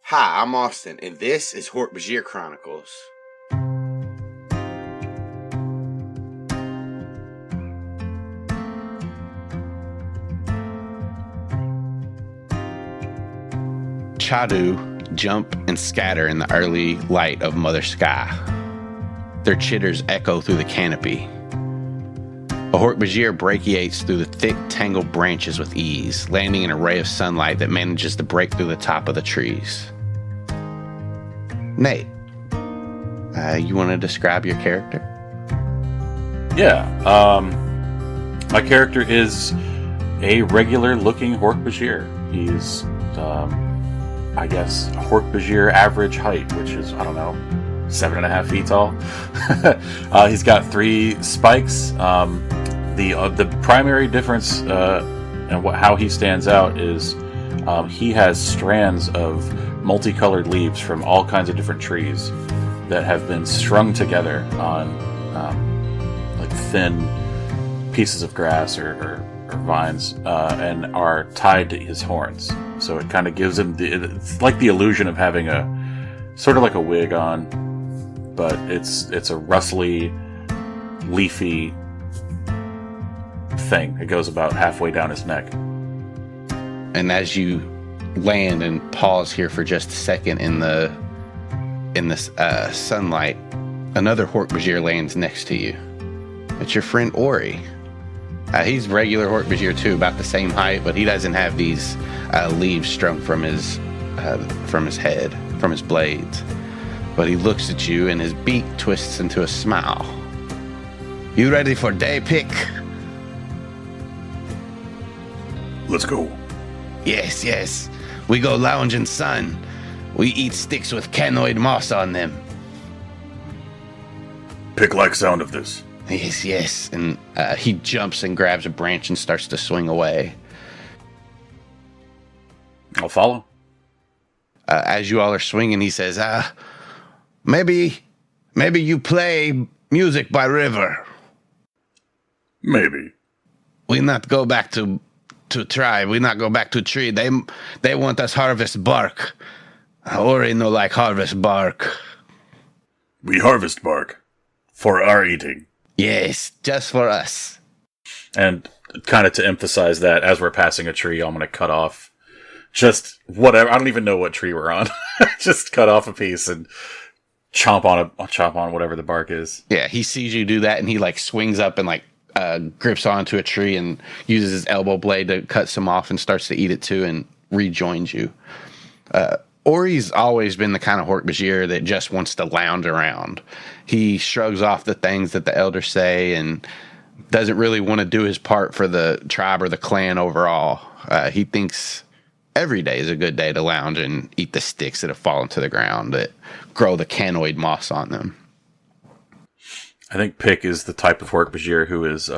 Hi, I'm Austin, and this is Hork-Bajir Chronicles. Chadu jump and scatter in the early light of Mother Sky. Their chitters echo through the canopy. A Hork-Bajir brachiates through the thick, tangled branches with ease, landing in a ray of sunlight that manages to break through the top of the trees. Nate, you want to describe your character? Yeah, my character is a regular-looking Hork-Bajir. He's, I guess, a Hork-Bajir average height, which is, 7.5 feet tall. He's got 3 spikes. The primary difference and how he stands out is he has strands of multicolored leaves from all kinds of different trees that have been strung together on like thin pieces of grass or vines and are tied to his horns. So it kind of gives him it's like the illusion of having a sort of like a wig on, but it's a rustly, leafy thing. It goes about halfway down his neck. And as you land and pause here for just a second in the sunlight, another Hork-Bajir lands next to you. It's your friend Ori. He's regular Hork-Bajir too, about the same height, but he doesn't have these leaves strung from his head, from his blades. But he looks at you and his beak twists into a smile. You ready for day pick? Let's go. Yes. We go lounge in sun. We eat sticks with canoid moss on them. Pick like sound of this. Yes. And he jumps and grabs a branch and starts to swing away. I'll follow. As you all are swinging, he says, maybe you play music by river. Maybe. We not go back to tribe. We not go back to tree. They want us harvest bark. Ori no like harvest bark. We harvest bark for our eating. Yes, just for us. And kind of to emphasize that, as we're passing a tree, I'm going to cut off just whatever. I don't even know what tree we're on. Just cut off a piece and chomp on whatever the bark is. Yeah, he sees you do that, and he like swings up and like grips onto a tree and uses his elbow blade to cut some off and starts to eat it too and rejoins you. Ori's always been the kind of Hork-Bajir that just wants to lounge around. He shrugs off the things that the elders say and doesn't really want to do his part for the tribe or the clan overall. He thinks every day is a good day to lounge and eat the sticks that have fallen to the ground that grow the canoid moss on them. I think Pick is the type of Hork-Bajir who is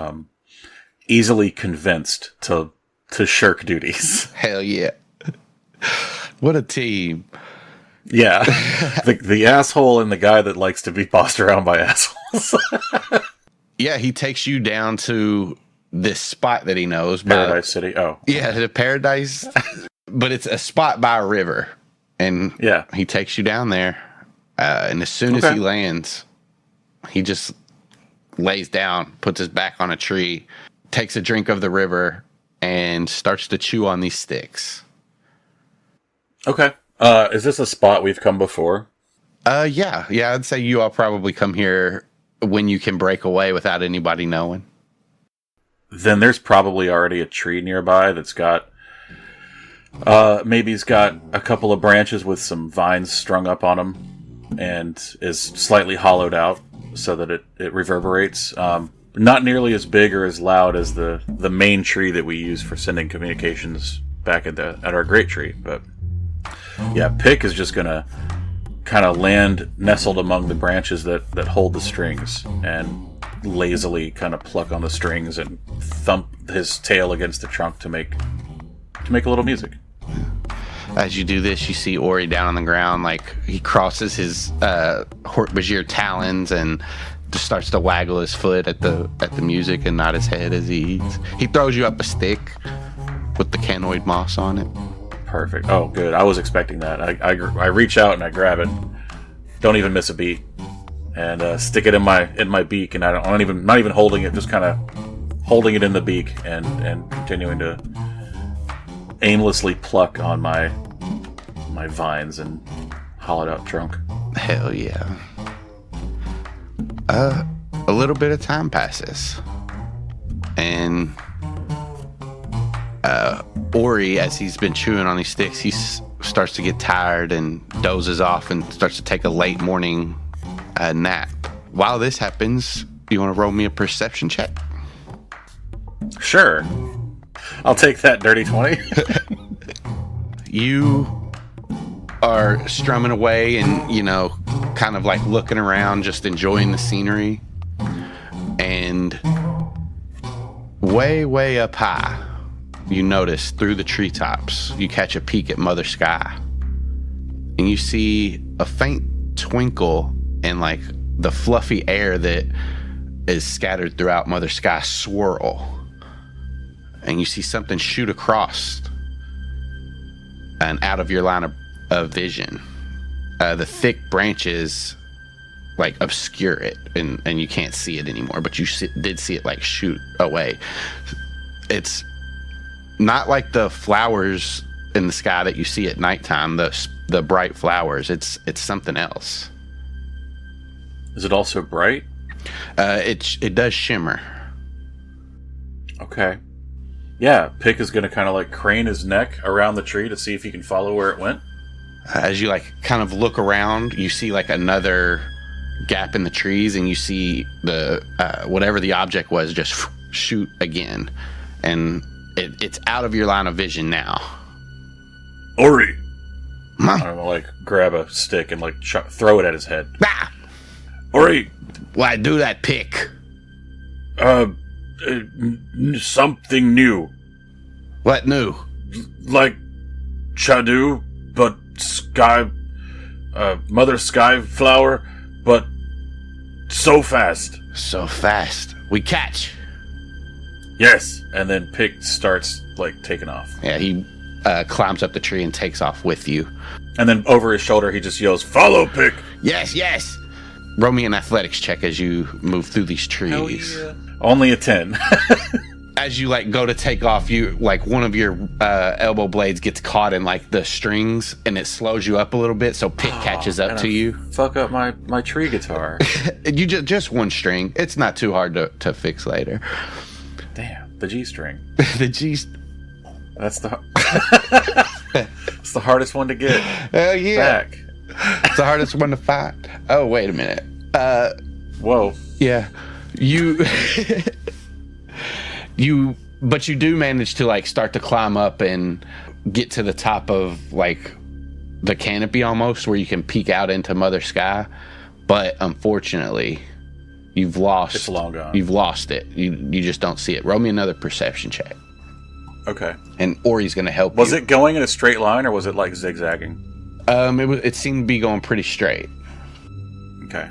easily convinced to shirk duties. Hell yeah. What a team. Yeah. the asshole and the guy that likes to be bossed around by assholes. Yeah, he takes you down to this spot that he knows. Paradise City. Oh. Yeah, the Paradise. But it's a spot by a river. And yeah, he takes you down there. And as soon as he lands, he just lays down, puts his back on a tree, takes a drink of the river, and starts to chew on these sticks. Okay. Is this a spot we've come before? Yeah, I'd say you all probably come here when you can break away without anybody knowing. Then there's probably already a tree nearby that's got, maybe it's got a couple of branches with some vines strung up on them and is slightly hollowed out so that it reverberates. Not nearly as big or as loud as the main tree that we use for sending communications back at our great tree, but yeah, Pick is just gonna kind of land nestled among the branches that hold the strings and lazily kind of pluck on the strings and thump his tail against the trunk to make a little music. As you do this, you see Ori down on the ground, like he crosses his Hork-Bajir talons and just starts to waggle his foot at the music and nod his head as he eats. He throws you up a stick with the canoid moss on it. Perfect. Oh, good. I was expecting that. I reach out and I grab it. Don't even miss a beat, and stick it in my beak. And not even holding it, just kind of holding it in the beak and continuing to aimlessly pluck on my vines and hollowed out trunk. Hell yeah. A little bit of time passes, and Ori, as he's been chewing on these sticks, he starts to get tired and dozes off and starts to take a late morning nap. While this happens, you want to roll me a perception check? Sure. I'll take that dirty 20. You are strumming away and, kind of like looking around, just enjoying the scenery. And way, way up high, you notice through the treetops, you catch a peek at Mother Sky. And you see a faint twinkle and like the fluffy air that is scattered throughout Mother Sky swirl. And you see something shoot across and out of your line of vision. The thick branches like obscure it and you can't see it anymore, but you did see it like shoot away. It's not like the flowers in the sky that you see at nighttime, the bright flowers. It's something else. Is it also bright? It does shimmer. Okay. Yeah, Pick is going to kind of like crane his neck around the tree to see if he can follow where it went. As you like kind of look around, you see like another gap in the trees, and you see the whatever the object was just shoot again, and it's out of your line of vision now. Ori! Huh? I'm going to like grab a stick and like throw it at his head. Ah! Ori! Why do that, Pick? Something new. What new? Like Chadu, but sky, Mother Sky Flower, but so fast. So fast. We catch. Yes, and then Pick starts like taking off. Yeah, he climbs up the tree and takes off with you. And then over his shoulder, he just yells, "Follow, Pick!" Yes, yes. Roll me an athletics check as you move through these trees. Hell yeah. Only a 10. As you like go to take off, you like one of your elbow blades gets caught in like the strings, and it slows you up a little bit. So Pick catches up to you. Fuck up my tree guitar. You just one string. It's not too hard to fix later. Damn, the G string. The G. That's the. It's the hardest one to get. Hell yeah. Back. It's the hardest one to find. Oh, wait a minute. Whoa. Yeah. But you do manage to like start to climb up and get to the top of like the canopy almost, where you can peek out into Mother Sky. But unfortunately, you've lost. It's long gone. You've lost it. You just don't see it. Roll me another perception check. Okay. And Ori's going to help you. Was it going in a straight line, or was it like zigzagging? It seemed to be going pretty straight. Okay.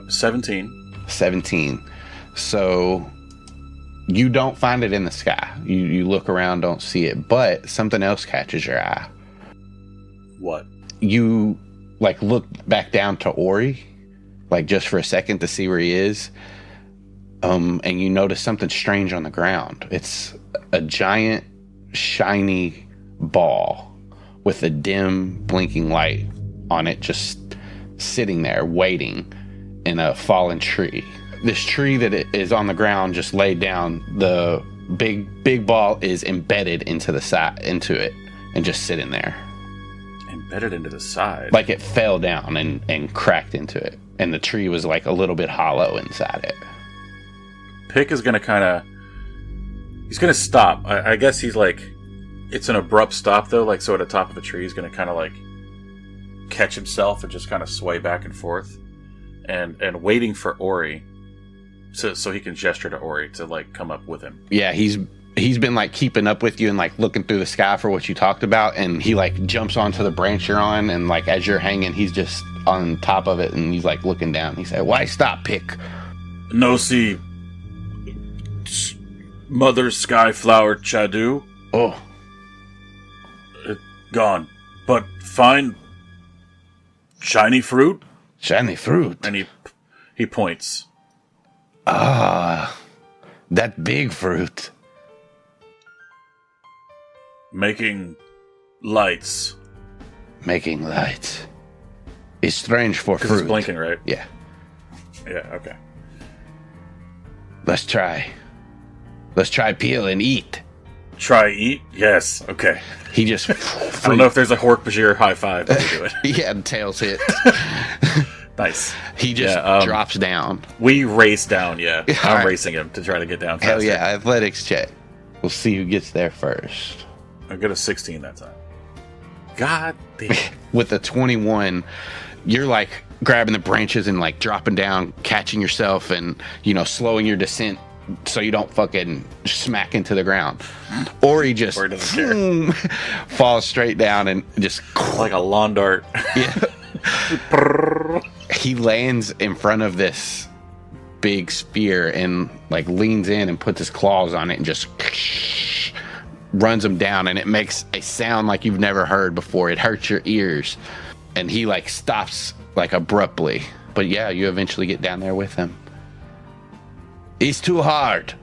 17. 17. So you don't find it in the sky. You look around, don't see it, but something else catches your eye. What? You like look back down to Ori, like just for a second to see where he is. And you notice something strange on the ground. It's a giant, shiny ball with a dim, blinking light on it, just sitting there waiting in a fallen tree. This tree that is on the ground just laid down, the big ball is embedded into it and just sitting there. Embedded into the side? Like it fell down and cracked into it. And the tree was like a little bit hollow inside it. Pick is going to he's going to stop. I guess he's like, it's an abrupt stop though, like so at the top of a tree he's going to kind of like catch himself and just kind of sway back and forth and waiting for Ori so he can gesture to Ori to like come up with him. Yeah, he's been like keeping up with you and like looking through the sky for what you talked about, and he like jumps onto the branch you're on, and like as you're hanging he's just on top of it and he's like looking down. He said, "Why stop, Pick?" No, see, Mother Sky Flower Chadu. Oh. gone. But find shiny fruit? Shiny fruit? And he points. Ah, that big fruit. Making lights. Making lights. It's strange for fruit. It's blinking, right? Yeah. Yeah, okay. Let's try. Let's try peel and eat. Try eat? Yes, okay. He just... I don't know if there's a Hork-Bajir high five when we do it. Yeah, the tails hit. Nice. He just drops down. We race down, yeah. I'm right. racing him to try to get down faster. Hell yeah, athletics check. We'll see who gets there first. I got a 16 that time. God damn. With the 21, you're like grabbing the branches and like dropping down, catching yourself and, you know, slowing your descent so you don't fucking smack into the ground. Or he just falls straight down and just... Like a lawn dart. Yeah. He lands in front of this big spear and like leans in and puts his claws on it and just runs him down, and it makes a sound like you've never heard before. It hurts your ears, and he like stops like abruptly. But yeah, you eventually get down there with him. He's too hard.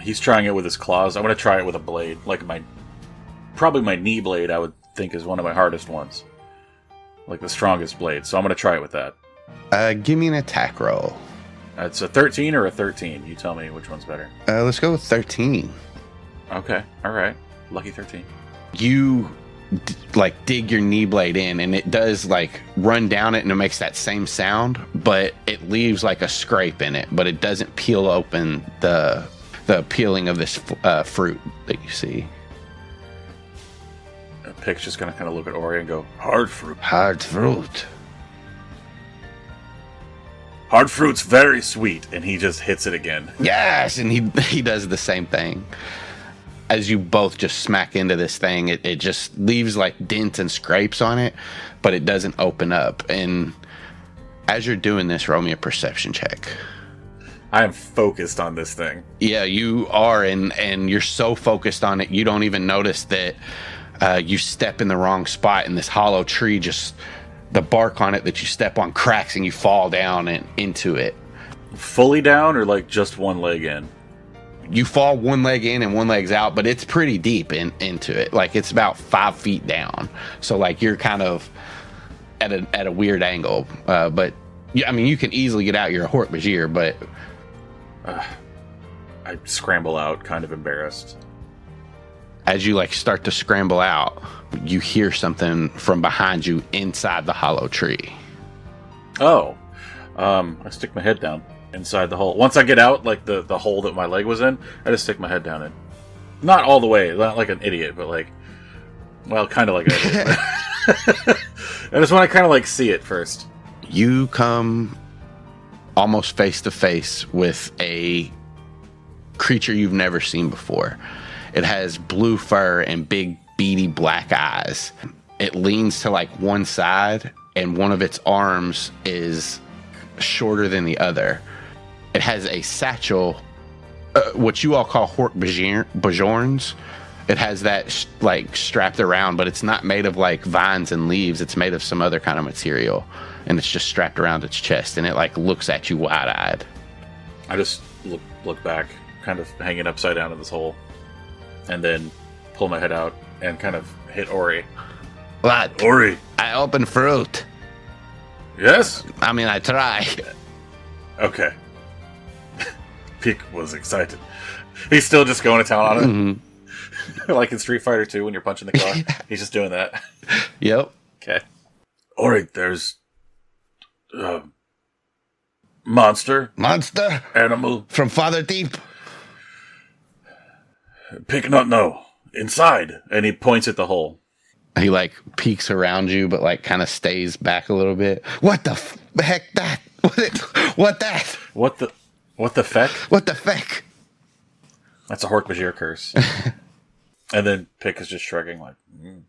He's trying it with his claws. I'm going to try it with a blade. Like probably my knee blade, I would think, is one of my hardest ones. Like the strongest blade. So I'm going to try it with that. Give me an attack roll. It's a 13 or a 13? You tell me which one's better. Let's go with 13. Okay. All right. Lucky 13. You like dig your knee blade in, and it does like run down it, and it makes that same sound, but it leaves like a scrape in it, but it doesn't peel open the peeling of this fruit that you see. Pick's just gonna kind of look at Ori and go, hard fruit. Hard fruit. Hard fruit's very sweet, and he just hits it again. Yes, and he does the same thing. As you both just smack into this thing, it just leaves like dents and scrapes on it, but it doesn't open up. And as you're doing this, roll me a perception check. I am focused on this thing. Yeah, you are, and you're so focused on it, you don't even notice that you step in the wrong spot, and this hollow tree just, the bark on it that you step on cracks, and you fall down and into it. Fully down, or like just one leg in? You fall one leg in and one leg's out, but it's pretty deep into it. Like it's about 5 feet down. So like you're kind of at a weird angle. But yeah, I mean, you can easily get out. You're a Hork-Bajir, but I scramble out, kind of embarrassed. As you like start to scramble out, you hear something from behind you inside the hollow tree. Oh, I stick my head down inside the hole. Once I get out, like the hole that my leg was in, I just stick my head down in. Not all the way, not like an idiot, but like, well, kind of like an idiot. I just want to kind of like see it first. You come almost face to face with a creature you've never seen before. It has blue fur and big beady black eyes. It leans to like one side, and one of its arms is shorter than the other. It has a satchel, what you all call Hork-Bajorns. It has that like strapped around, but it's not made of like vines and leaves. It's made of some other kind of material, and it's just strapped around its chest, and it like looks at you wide-eyed. I just look back, kind of hanging upside down in this hole, and then pull my head out and kind of hit Ori. What? Ori! I open fruit. Yes? I mean, I try. Okay. Peek was excited. He's still just going to town on it. Mm-hmm. Like in Street Fighter 2 when you're punching the car. He's just doing that. Yep. Okay. Ori, there's monster. Monster? Animal. From Father Deep. Pick not know. Inside. And he points at the hole. He like peeks around you, but like kind of stays back a little bit. What the heck that? What that? What the feck? What the feck? That's a Hork-Bajir curse. And then Pick is just shrugging like, you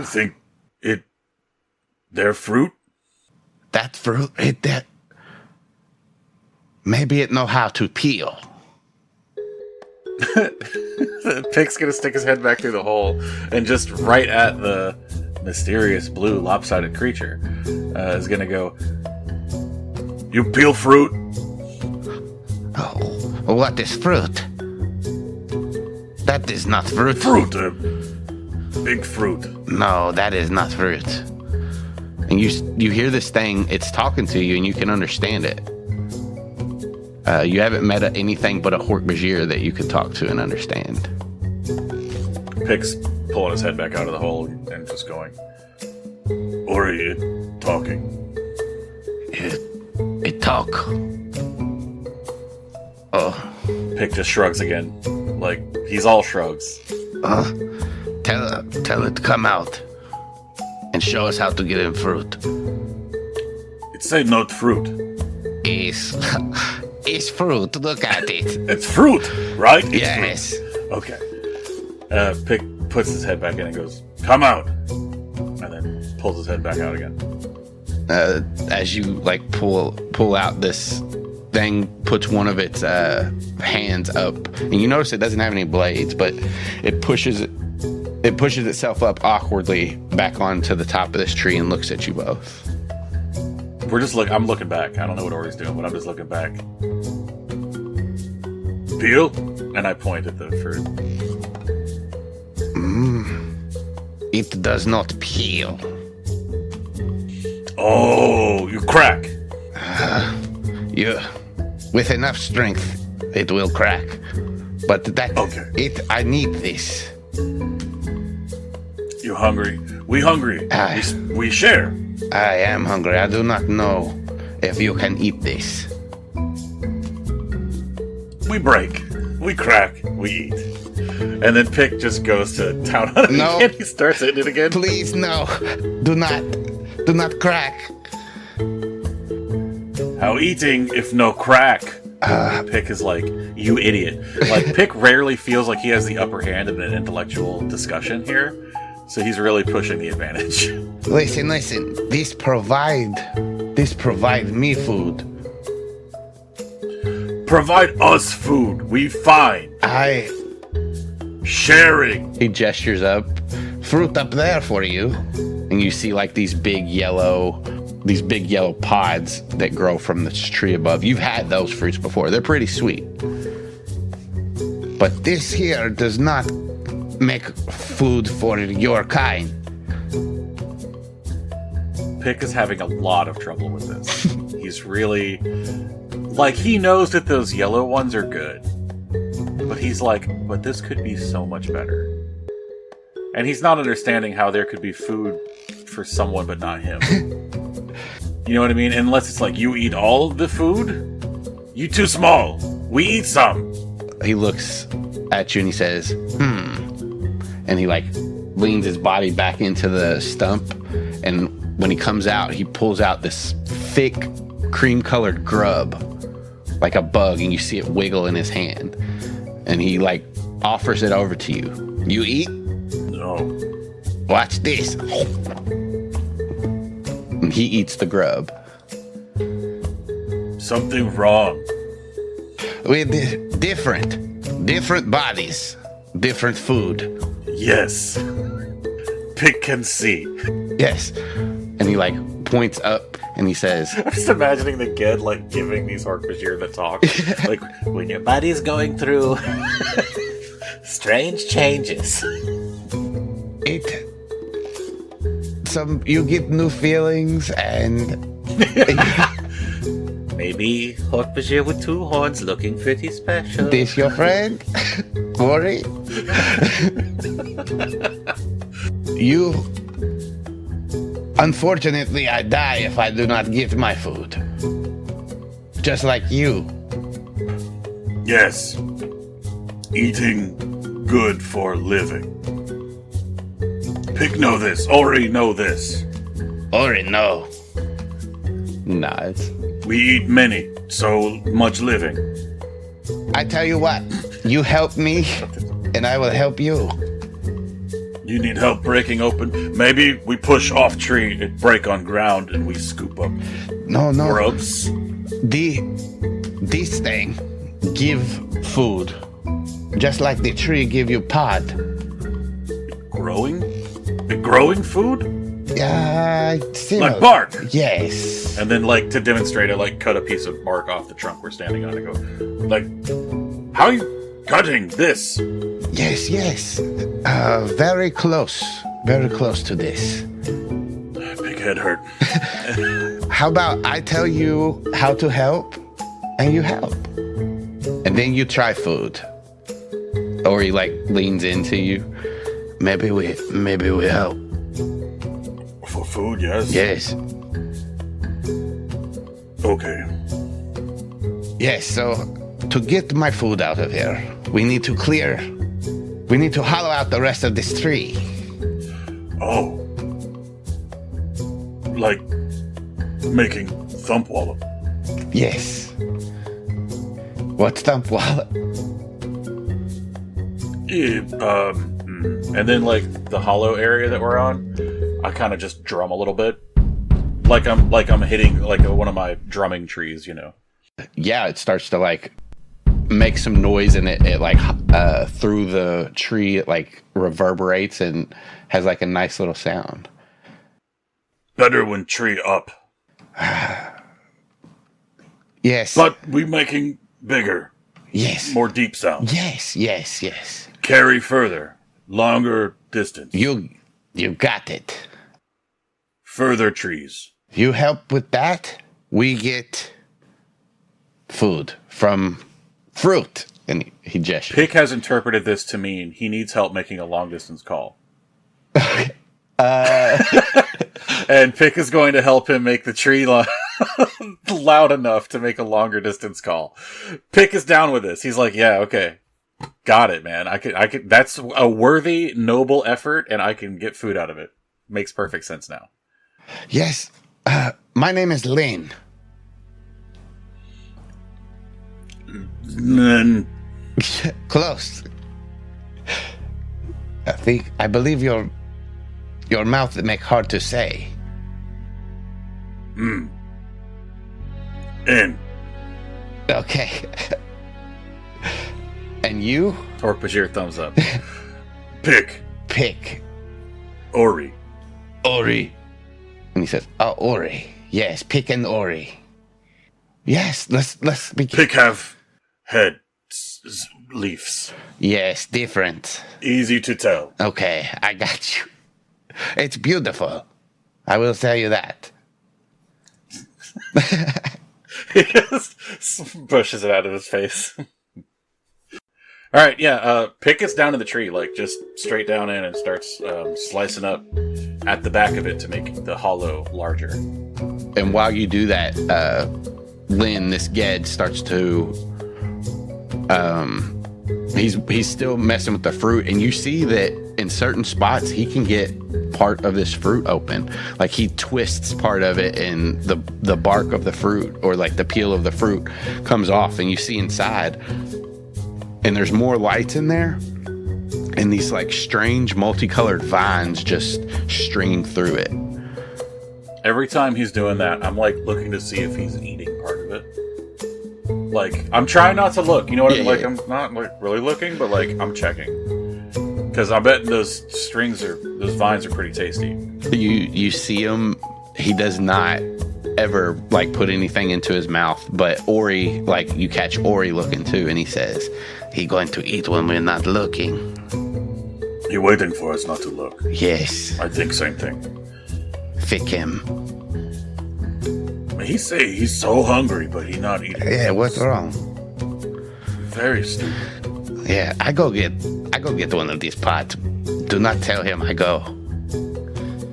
think they're fruit? That fruit? That maybe it know how to peel. Pick's gonna stick his head back through the hole, and just right at the mysterious blue lopsided creature is gonna go, "You peel fruit?" Oh, what is fruit? That is not fruit. Fruit, big fruit. No, that is not fruit. And you hear this thing, it's talking to you, and you can understand it. You haven't met anything but a Hork-Bajir that you could talk to and understand. Pick's pulling his head back out of the hole and just going, "Ori, talking." It talk. Oh. Pick just shrugs again. Like, he's all shrugs. Tell it to come out and show us how to get in fruit. It say not fruit. It's fruit. Look at it. It's fruit, right? It's yes. Fruit. Okay. Pick puts his head back in and goes, "Come out," and then pulls his head back out again. As you like pull out, this thing puts one of its hands up, and you notice it doesn't have any blades, but it pushes itself up awkwardly back onto the top of this tree and looks at you both. I'm looking back. I don't know what Ori's doing, but I'm just looking back. Peel, and I point at the fruit. It does not peel. Oh, you crack. With enough strength, it will crack. But okay. I need this. You hungry? We hungry. We share. I am hungry. I do not know if you can eat this. We break. We crack. We eat. And then Pick just goes to town on it again. He starts hitting it again. Please, no. Do not crack. How eating if no crack? Pick is like, "You idiot." Like, Pick rarely feels like he has the upper hand in an intellectual discussion here. So he's really pushing the advantage. Listen. This provide me food. Provide us food. We fine. Sharing. He gestures up. Fruit up there for you. And you see like these big yellow pods that grow from this tree above. You've had those fruits before. They're pretty sweet. But this here does not make food for your kind. Pick is having a lot of trouble with this. He's really... Like, he knows that those yellow ones are good. But he's like, but this could be so much better. And he's not understanding how there could be food for someone but not him. You know what I mean? Unless it's like, you eat all the food? You too small. We eat some. He looks at you and he says, And he like leans his body back into the stump. And when he comes out, he pulls out this thick cream-colored grub, like a bug, and you see it wiggle in his hand. And he like offers it over to you. You eat? No. Watch this. And he eats the grub. Something wrong. With different bodies, different food. Yes. Pick can see. Yes. And he like points up and he says, I'm just imagining the Ged like giving these Hork-Bajir the talk. Like, when your body's going through strange changes. You get new feelings and maybe Hork-Bajir with two horns looking pretty special. This your friend? Ori? Unfortunately, I die if I do not get my food. Just like you. Yes. Eating good for living. Pick know this. Ori know this. Ori know. Nods. We eat many, so much living. I tell you what, you help me, and I will help you. You need help breaking open? Maybe we push off tree, it break on ground, and we scoop up. No. Grubs. This thing give food. just like the tree give you pod. Growing? Growing food? Yeah, Like bark. Yes. And then, like, to demonstrate, I like cut a piece of bark off the trunk we're standing on and go, like, how are you cutting this? Yes. Very close to this. Big head hurt. How about I tell you how to help, and you help, and then you try food, or he like leans into you. Maybe we help. For food, yes. Yes. Okay. Yes. So to get my food out of here, we need to hollow out the rest of this tree. Oh. Like making Thump Whallop. Yes. What's Thump Whallop? And then, like, the hollow area that we're on, I kind of just drum a little bit. Like I'm hitting, like, one of my drumming trees, you know. Yeah, it starts to, like, make some noise, and it like, through the tree, it, like, reverberates and has, like, a nice little sound. Better when tree up. Yes. But we making bigger. Yes. More deep sound. Yes. Carry further. Longer distance. You got it. Further trees. You help with that, we get food from fruit. And he gestures. Pick has interpreted this to mean he needs help making a long distance call. And Pick is going to help him make the tree loud enough to make a longer distance call. Pick is down with this. He's like, yeah, okay. Got it, man. I could, that's a worthy, noble effort, and I can get food out of it. Makes perfect sense now. Yes. My name is Lane. Close. I believe your mouth make hard to say. In. Okay. And you? Hork-Bajir thumbs up. Pick. Ori. And he says, "Oh, Ori. Yes, Pick and Ori. Yes, let's be. Pick have head leaves. Yes, different. Easy to tell. Okay, I got you. It's beautiful. I will tell you that." He just brushes it out of his face. All right, yeah. Pick gets down to the tree, like just straight down in, and starts slicing up at the back of it to make the hollow larger. And while you do that, Lynn, this Ged, starts to. He's still messing with the fruit, and you see that in certain spots he can get part of this fruit open. Like he twists part of it, and the bark of the fruit, or like the peel of the fruit, comes off, and you see inside. And there's more lights in there, and these like strange multicolored vines just stringing through it. Every time he's doing that, I'm like looking to see if he's eating part of it. Like, I'm trying not to look, you know what I mean? Like, I'm not like really looking, but like I'm checking, because I bet those vines are pretty tasty. You see him. He does not ever like put anything into his mouth, but Ori, like you catch Ori looking too, and he says, "He going to eat when we're not looking." He waiting for us not to look. Yes. I think same thing. Fick him. He say he's so hungry, but he not eating. Yeah, what's wrong? Very stupid. Yeah, I go get one of these pots. Do not tell him I go.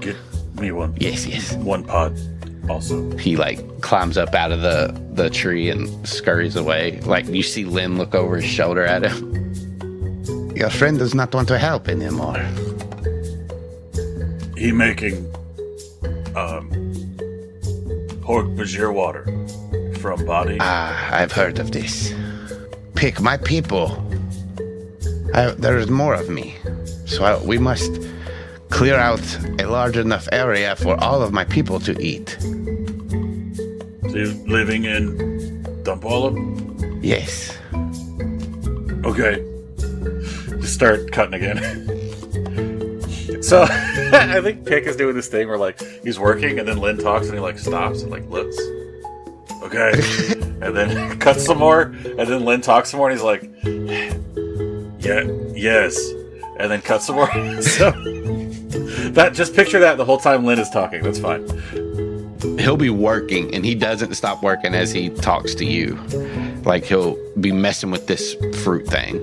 Get me one. Yes. One pot. Also, he like climbs up out of the tree and scurries away. Like you see Lynn look over his shoulder at him. Your friend does not want to help anymore. He making Hork-Bajir water from body. I've heard of this. Pick my people. There is more of me, so we must clear out a large enough area for all of my people to eat. Living in Whallop? Yes. Okay. start cutting again. So I think Pick is doing this thing where like he's working and then Lynn talks and he like stops and like looks. Okay. And then cuts some more and then Lynn talks some more and he's like, yeah, yes. And then cuts some more. So that just picture that the whole time Lynn is talking. That's fine. He'll be working and he doesn't stop working as he talks to you. Like he'll be messing with this fruit thing.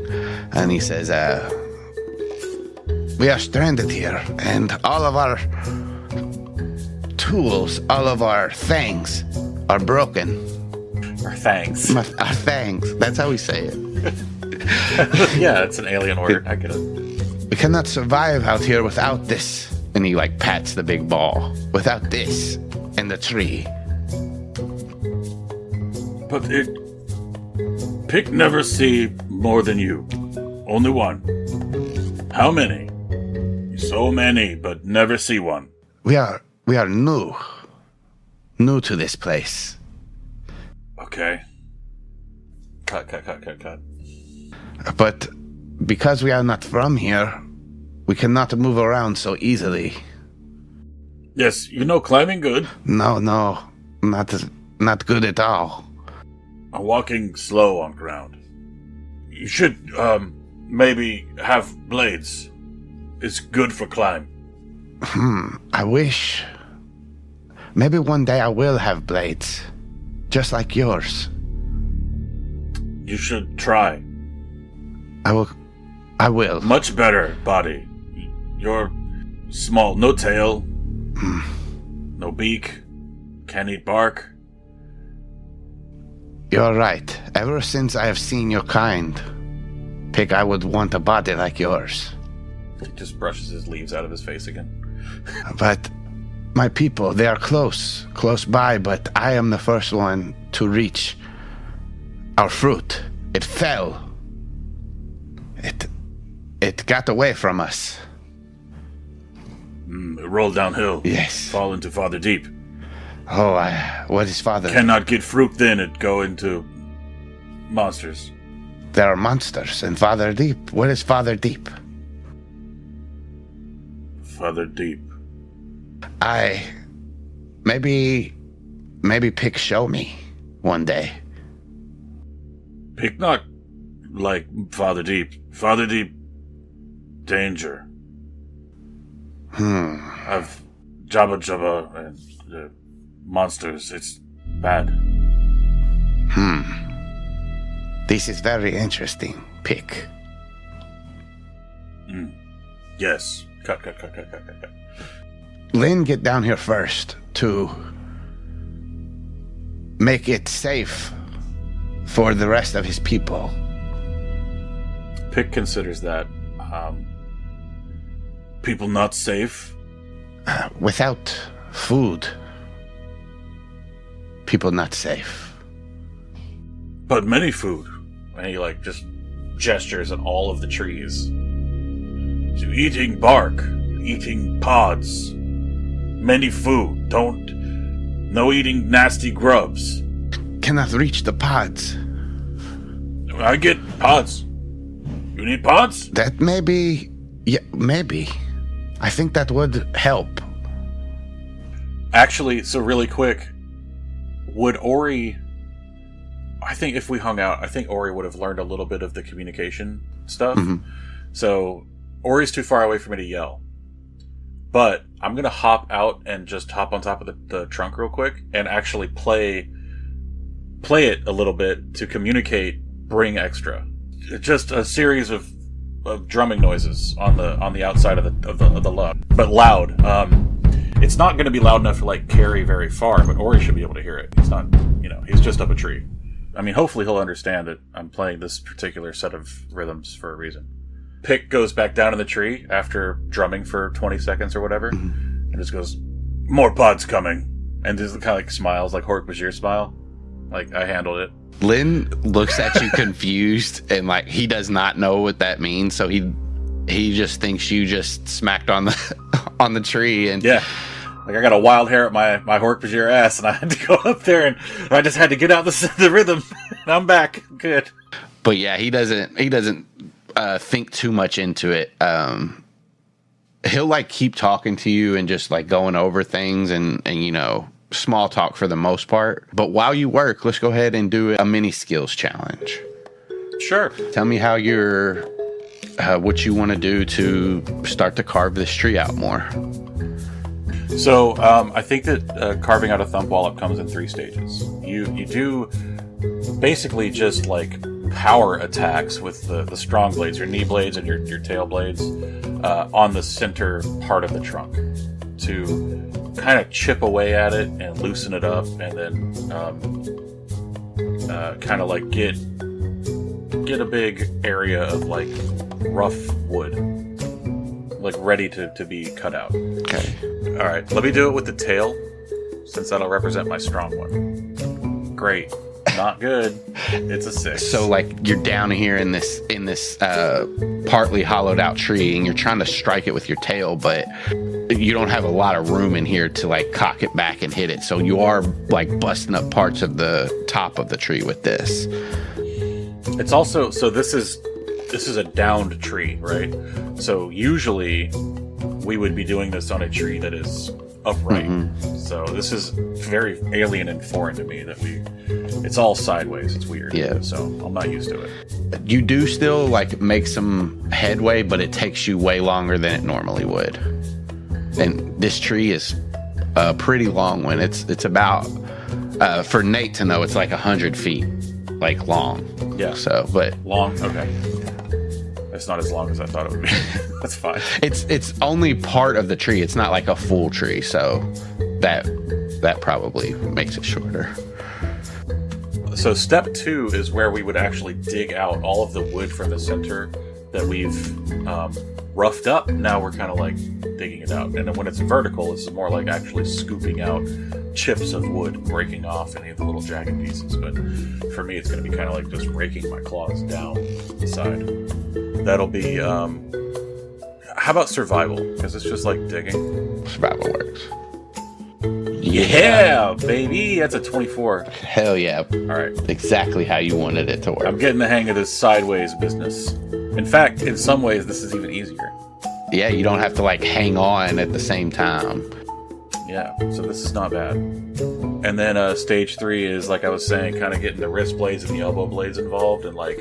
And he says, we are stranded here and all of our tools, all of our things are broken. Our fangs. Our fangs. That's how we say it. Yeah, it's an alien word. I get it. We cannot survive out here without this. And he like pats the big ball. Without this and the tree. But Pick never see more than you. Only one. How many? So many, but never see one. We are new to this place. Okay. Cut. But because we are not from here, we cannot move around so easily. Yes, you know climbing good. No, not good at all. I'm walking slow on ground. You should, maybe have blades. It's good for climb. I wish. Maybe one day I will have blades. Just like yours. You should try. I will. Much better body. You're small. No tail. No beak. Can't eat bark. You're right. Ever since I have seen your kind, Pick, I would want a body like yours. He just brushes his leaves out of his face again. But my people, they are close by, but I am the first one to reach our fruit. It fell. It got away from us. It rolled downhill. Yes. Fall into Father Deep. Oh, what is Father? Cannot get fruit, then it go into monsters. There are monsters in Father Deep. What is Father Deep? Father Deep. Maybe Pick show me one day. Pick not like Father Deep. Father Deep, danger. I've Jabba and monsters. It's bad. This is very interesting, Pick. Yes. Cut. Lynn, get down here first to make it safe for the rest of his people. Pick considers that people not safe. Without food, people not safe. But many food. And he like just gestures at all of the trees. So eating bark, eating pods, many food. No eating nasty grubs. Cannot reach the pods. I get pods. You need pods? That maybe, yeah, maybe. I think that would help. Actually, so really quick, would Ori... I think if we hung out, I think Ori would have learned a little bit of the communication stuff. So Ori's too far away for me to yell. But I'm going to hop out and just hop on top of the trunk real quick and actually play it a little bit to communicate bring extra. Just a series of drumming noises on the outside of the log, but loud. It's not going to be loud enough to like carry very far, but Ori should be able to hear it. He's not, he's just up a tree. I mean, hopefully he'll understand that I'm playing this particular set of rhythms for a reason. Pick goes back down in the tree after drumming for 20 seconds or whatever, and just goes, "More pods coming," and just kind of like smiles, like Hork-Bajir smile, like I handled it. Lynn looks at you confused, and like he does not know what that means, so he just thinks you just smacked on the tree, and yeah. Like I got a wild hair at my Hork-Bajir ass, and I had to go up there, and I just had to get out the rhythm, and I'm back. Good. But yeah, he doesn't think too much into it. He'll like keep talking to you and just like going over things and you know, small talk for the most part. But while you work, let's go ahead and do a mini skills challenge. Sure. Tell me how you're, what you want to do to start to carve this tree out more. So I think that carving out a Thump Whallop comes in 3 stages. You do basically just like power attacks with the strong blades, your knee blades and your tail blades on the center part of the trunk to kind of chip away at it and loosen it up, and then kind of like get a big area of like rough wood, like ready to be cut out. Okay. All right, let me do it with the tail, since that'll represent my strong one. Great. Not good. It's a 6. So like you're down here in this partly hollowed out tree, and you're trying to strike it with your tail, but you don't have a lot of room in here to like cock it back and hit it. So you are like busting up parts of the top of the tree with this. It's also, so this is a downed tree, right? So usually we would be doing this on a tree that is upright. Mm-hmm. So this is very alien and foreign to me that it's all sideways. It's weird. Yeah. So I'm not used to it. You do still like make some headway, but it takes you way longer than it normally would. And this tree is a pretty long one. It's about, for Nate to know, it's like 100 feet, like long. Yeah. So, but long. Okay. It's not as long as I thought it would be. That's fine. It's only part of the tree. It's not like a full tree, so that probably makes it shorter. So step 2 is where we would actually dig out all of the wood from the center that we've roughed up. Now we're kind of like digging it out. And then when it's vertical, it's more like actually scooping out chips of wood, breaking off any of the little jagged pieces. But for me, it's going to be kind of like just raking my claws down the side. That'll be, how about survival? Because it's just like digging. Survival works. Yeah, baby! That's a 24. Hell yeah. All right. Exactly how you wanted it to work. I'm getting the hang of this sideways business. In fact, in some ways, this is even easier. Yeah, you don't have to like hang on at the same time. Yeah, so this is not bad. And then stage 3 is, like I was saying, kind of getting the wrist blades and the elbow blades involved and like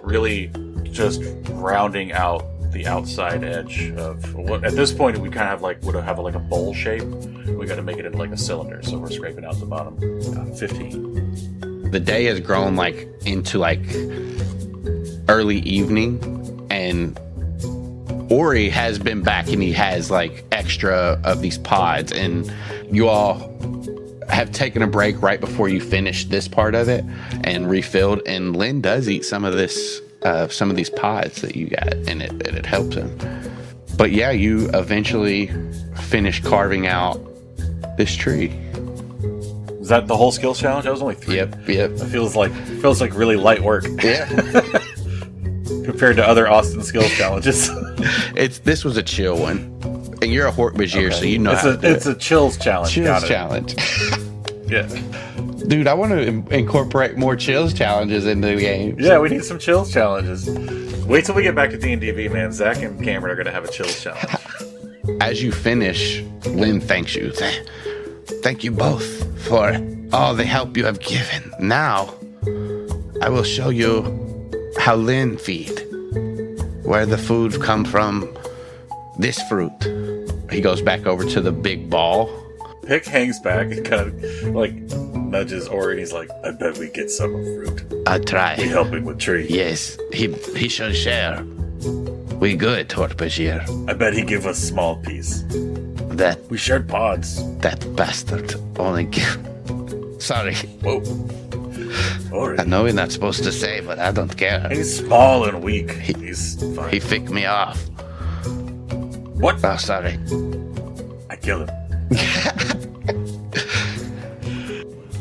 really just rounding out the outside edge of what at this point we kind of would have like a bowl shape. We got to make it into like a cylinder, so we're scraping out the bottom. 15. The day has grown like into like early evening, and Ori has been back and he has like extra of these pods, and you all have taken a break right before you finish this part of it and refilled, and Lynn does eat some of this some of these pods that you got, and it helps him. But yeah, you eventually finish carving out this tree. Is that the whole skills challenge? That was only 3. Yep. It feels like really light work. Yeah. Compared to other Austin skills challenges. This was a chill one. And you're a Hork-Bajir, okay. So you know it's a chills challenge. Chills challenge. Yeah. Dude, I want to incorporate more chills challenges into the game. Yeah, we need some chills challenges. Wait till we get back to D&D, man. Zach and Kamren are going to have a chills challenge. As you finish, Lynn thanks you. Thank you both for all the help you have given. Now, I will show you how Lynn feed. Where the food come from. This fruit. He goes back over to the big ball. Pick hangs back and kind of like nudges Ori, and he's like, I bet we get some of fruit. I try. We help him with tree. Yes, he should share. We good, Hork-Bajir. I bet he give us small piece. That we shared pods. That bastard only give. Sorry. Whoa. Ori. I know we're not supposed to say, but I don't care. He's small and weak. He's fine. He picked me off. What? Oh, sorry. I killed him.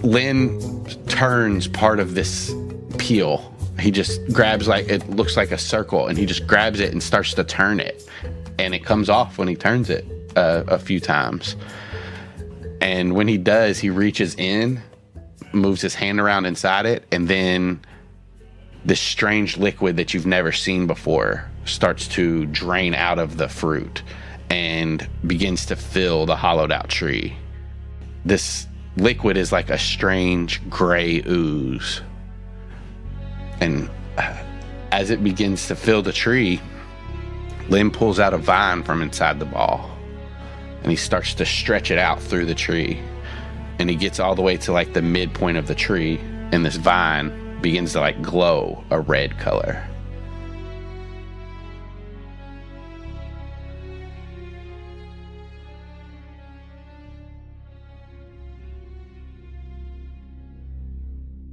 Lynn turns part of this peel. He just grabs, like, it looks like a circle, and he just grabs it and starts to turn it. And it comes off when he turns it a few times. And when he does, he reaches in, moves his hand around inside it, and then this strange liquid that you've never seen before starts to drain out of the fruit and begins to fill the hollowed out tree. This liquid is like a strange gray ooze. And as it begins to fill the tree, Lynn pulls out a vine from inside the ball and he starts to stretch it out through the tree. And he gets all the way to like the midpoint of the tree, and this vine begins to like glow a red color.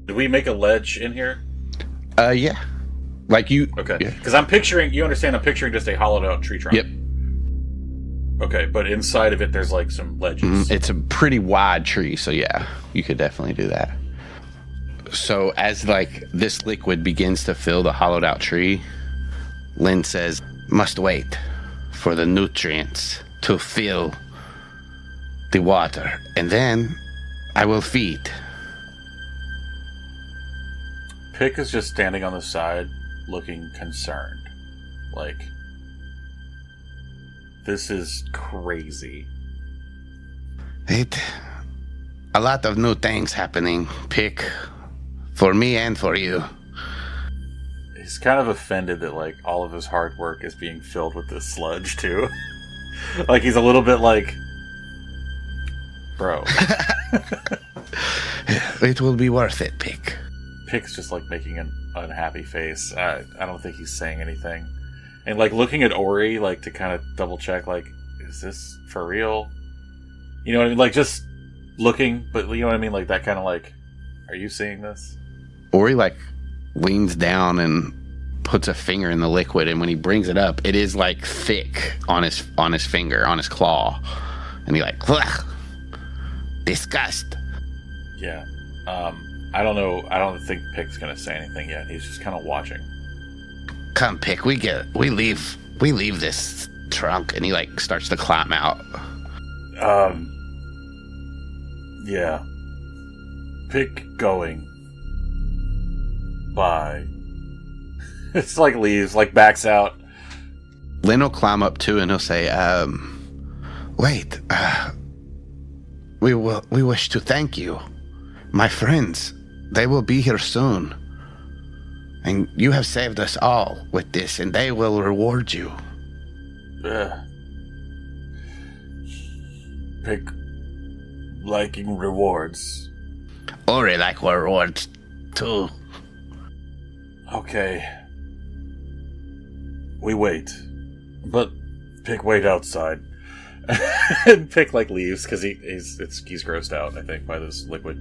Did we make a ledge in here? Yeah. Like you... Okay. Yeah. Because I'm picturing... You understand, I'm picturing just a hollowed out tree trunk. Yep. Okay, but inside of it, there's like some ledges. It's a pretty wide tree, so yeah, you could definitely do that. So as like this liquid begins to fill the hollowed out tree, Lynn says, must wait for the nutrients to fill the water, and then I will feed. Pick is just standing on the side, looking concerned. Like, this is crazy. A lot of new things happening, Pick, for me and for you. He's kind of offended that, like, all of his hard work is being filled with this sludge, too. Like, he's a little bit like, bro. It will be worth it, Pick. Pick's just, like, making an unhappy face. I don't think he's saying anything. And, like, looking at Ori, like, to kind of double-check, like, is this for real? You know what I mean? Like, just looking, but you know what I mean? Like, that kind of, like, are you seeing this? Ori, like, leans down and puts a finger in the liquid, and when he brings it up, it is, like, thick on his finger, on his claw. And he, like, ugh, disgust. Yeah. I don't know. I don't think Pick's gonna say anything yet. He's just kind of watching. Come, Pick, we leave this trunk, and he like starts to climb out. Yeah. Pick going. Bye. It's like leaves, like backs out. Lynn will climb up too, and he'll say, wait, we wish to thank you. My friends, they will be here soon. And you have saved us all with this, and they will reward you. Pick liking rewards. Ori like rewards too. Okay. We wait. But Pick wait outside. And Pick like leaves because he's grossed out, I think, by this liquid.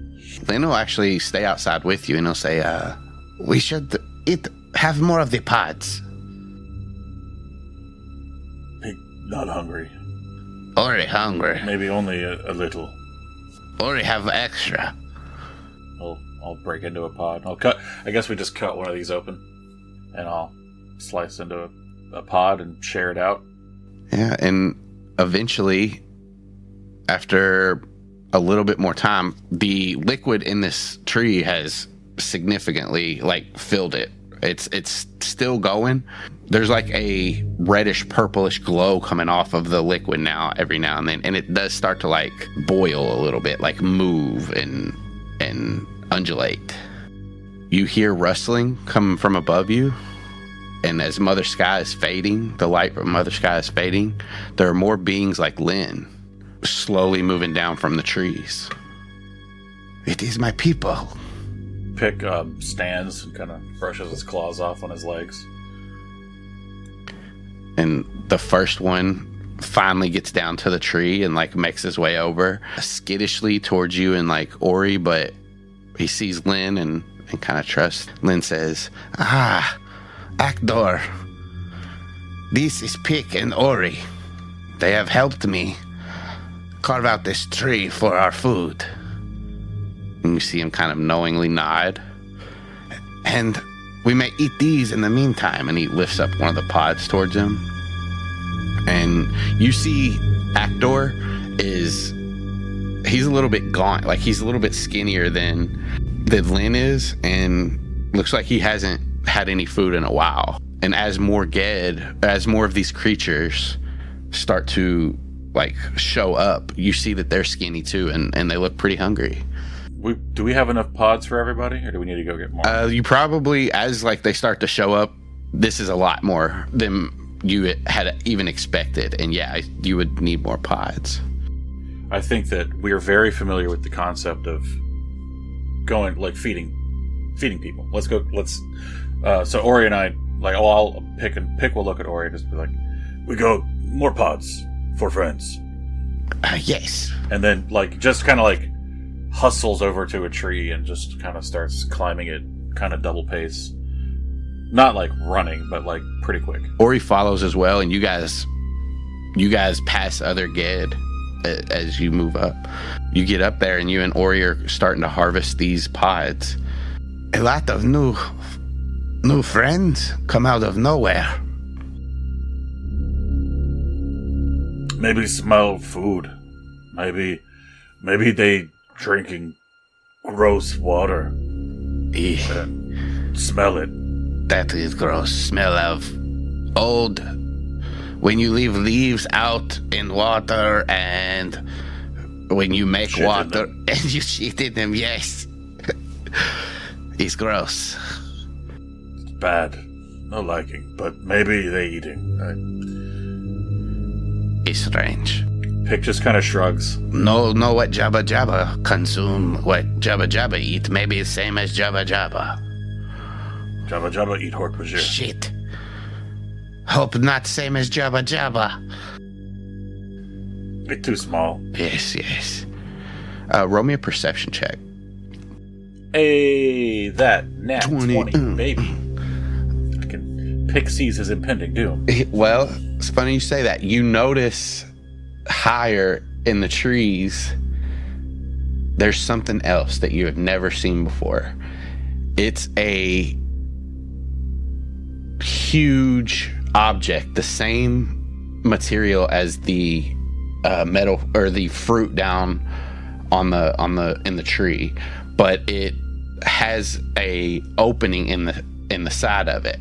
Lynn will actually stay outside with you, and he'll say, we should have more of the pods. Pick not hungry. Ori hungry. Maybe only a little. Ori have extra. I'll break into a pod. I guess we just cut one of these open, and I'll slice into a pod and share it out. Yeah, and eventually, after a little bit more time, the liquid in this tree has significantly like filled it. It's still going. There's like a reddish purplish glow coming off of the liquid now every now and then, and it does start to like boil a little bit, like move and undulate. You hear rustling coming from above you, and as Mother Sky is fading, the light from Mother Sky is fading, there are more beings like Lynn slowly moving down from the trees. It is my people. Pick stands and kind of brushes his claws off on his legs. And the first one finally gets down to the tree and like makes his way over skittishly towards you and like Ori, but he sees Lynn and kind of trusts. Lynn says, Actor, this is Pick and Ori. They have helped me carve out this tree for our food. And you see him kind of knowingly nod. And we may eat these in the meantime. And he lifts up one of the pods towards him. And you see Actor he's a little bit gaunt. Like he's a little bit skinnier than Lynn is. And looks like he hasn't had any food in a while. And as more of these creatures start to like show up, you see that they're skinny too, and they look pretty hungry. Do we have enough pods for everybody, or do we need to go get more? You probably, as like they start to show up, this is a lot more than you had even expected, and yeah, you would need more pods. I think that we are very familiar with the concept of going like feeding people. Let's go. So Ori and I, like, I'll pick. We'll look at Ori and just be like, we go more pods for friends. Yes. And then like just kind of like hustles over to a tree and just kind of starts climbing it, kind of double pace. Not like running, but like pretty quick. Ori follows as well, and you guys pass other Ged as you move up. You get up there, and you and Ori are starting to harvest these pods. A lot of new friends come out of nowhere. Maybe smell food. Maybe they drinking gross water. Smell it. That is gross. Smell of old. When you leave leaves out in water, and when you make shit water and you shit in them, yes. It's gross. It's bad. No liking, but maybe they eating. It's strange. Pick just kind of shrugs. No, what Jabba Jabba consume, what Jabba Jabba eat. Maybe it's same as Jabba Jabba. Jabba Jabba eat Hork-Bajir. Shit. Hope not same as Jabba Jabba. Bit too small. Yes. Roll me a perception check. Hey, that nat 20 baby. Mm. I can pick sees his impending doom. Well, it's funny you say that. You notice higher in the trees, there's something else that you have never seen before. It's a huge object, the same material as the metal or the fruit down in the tree, but it has a opening in the side of it.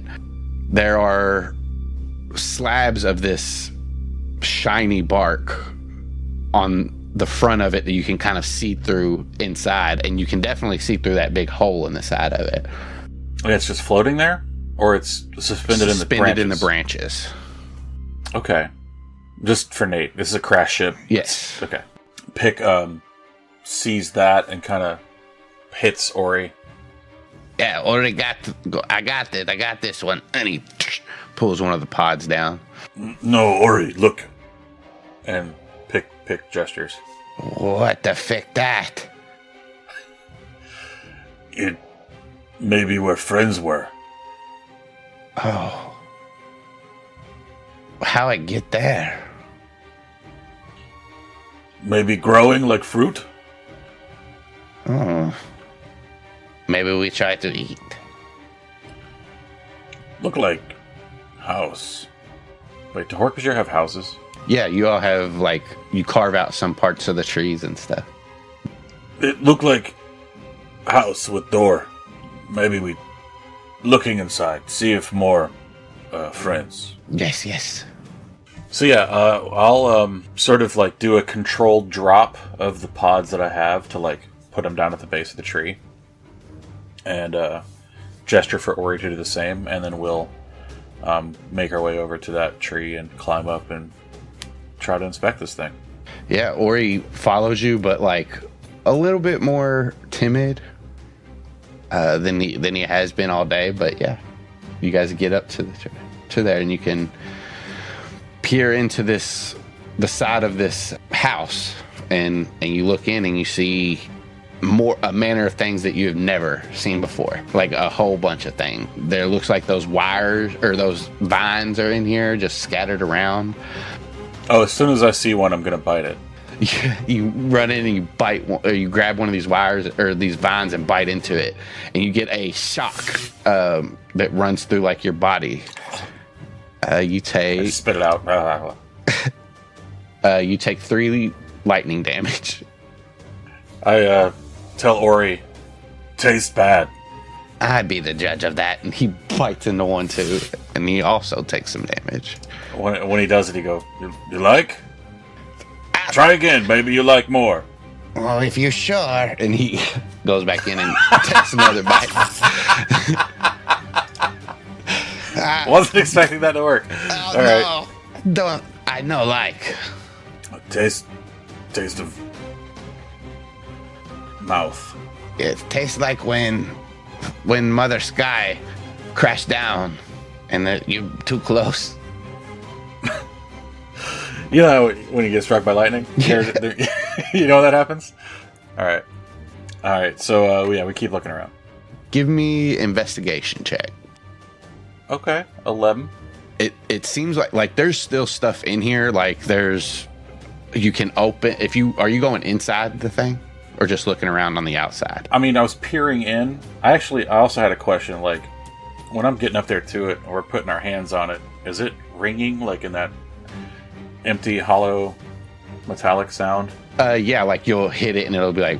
There are slabs of this shiny bark on the front of it that you can kind of see through inside, and you can definitely see through that big hole in the side of it. And it's just floating there, or it's suspended in the branches? Suspended in the branches. Okay. Just for Nate, this is a crash ship. Yes. Okay. Pick sees that and kind of hits Ori. Yeah, Ori I got this one. And he pulls one of the pods down. No, Ori, look. And pick gestures. What the frick that? It may be where friends were. Oh. How I get there? Maybe growing like fruit? Oh. Maybe we try to eat. Look like house. Wait, do Hork-Bajir have houses? Yeah, you all have, like, you carve out some parts of the trees and stuff. It looked like house with door. Maybe we looking inside, see if more friends. Yes. So yeah, I'll sort of like do a controlled drop of the pods that I have to like put them down at the base of the tree, and gesture for Ori to do the same, and then we'll make our way over to that tree and climb up and try to inspect this thing. Yeah, Ori follows you, but like a little bit more timid than he has been all day. But yeah, you guys get up to there, and you can peer into the side of this house, and you look in and you see a manner of things that you have never seen before, like a whole bunch of things. There looks like those wires or those vines are in here just scattered around. Oh, as soon as I see one, I'm gonna bite it. You run in and you bite one, or you grab one of these wires or these vines and bite into it, and you get a shock that runs through like your body. You take I spit it out. You take 3 lightning damage. I tell Ori, tastes bad. I'd be the judge of that. And he bites into one too, and he also takes some damage. When he does it, he goes, you like? Try again, maybe you like more. Well, if you're sure. And he goes back in and takes another bite. Wasn't expecting that to work. Oh, All right. no. Don't. I know, like. Taste of mouth. It tastes like when Mother Sky crashed down and you're too close. You know when you get struck by lightning? Yeah. You know that happens? All right. So, we keep looking around. Give me investigation check. Okay, 11. It seems like there's still stuff in here. Like you can open. Are you going inside the thing or just looking around on the outside? I mean, I was peering in. I also had a question. Like, when I'm getting up there to it, and we're putting our hands on it, is it ringing like in that empty, hollow, metallic sound? Yeah, like you'll hit it and it'll be like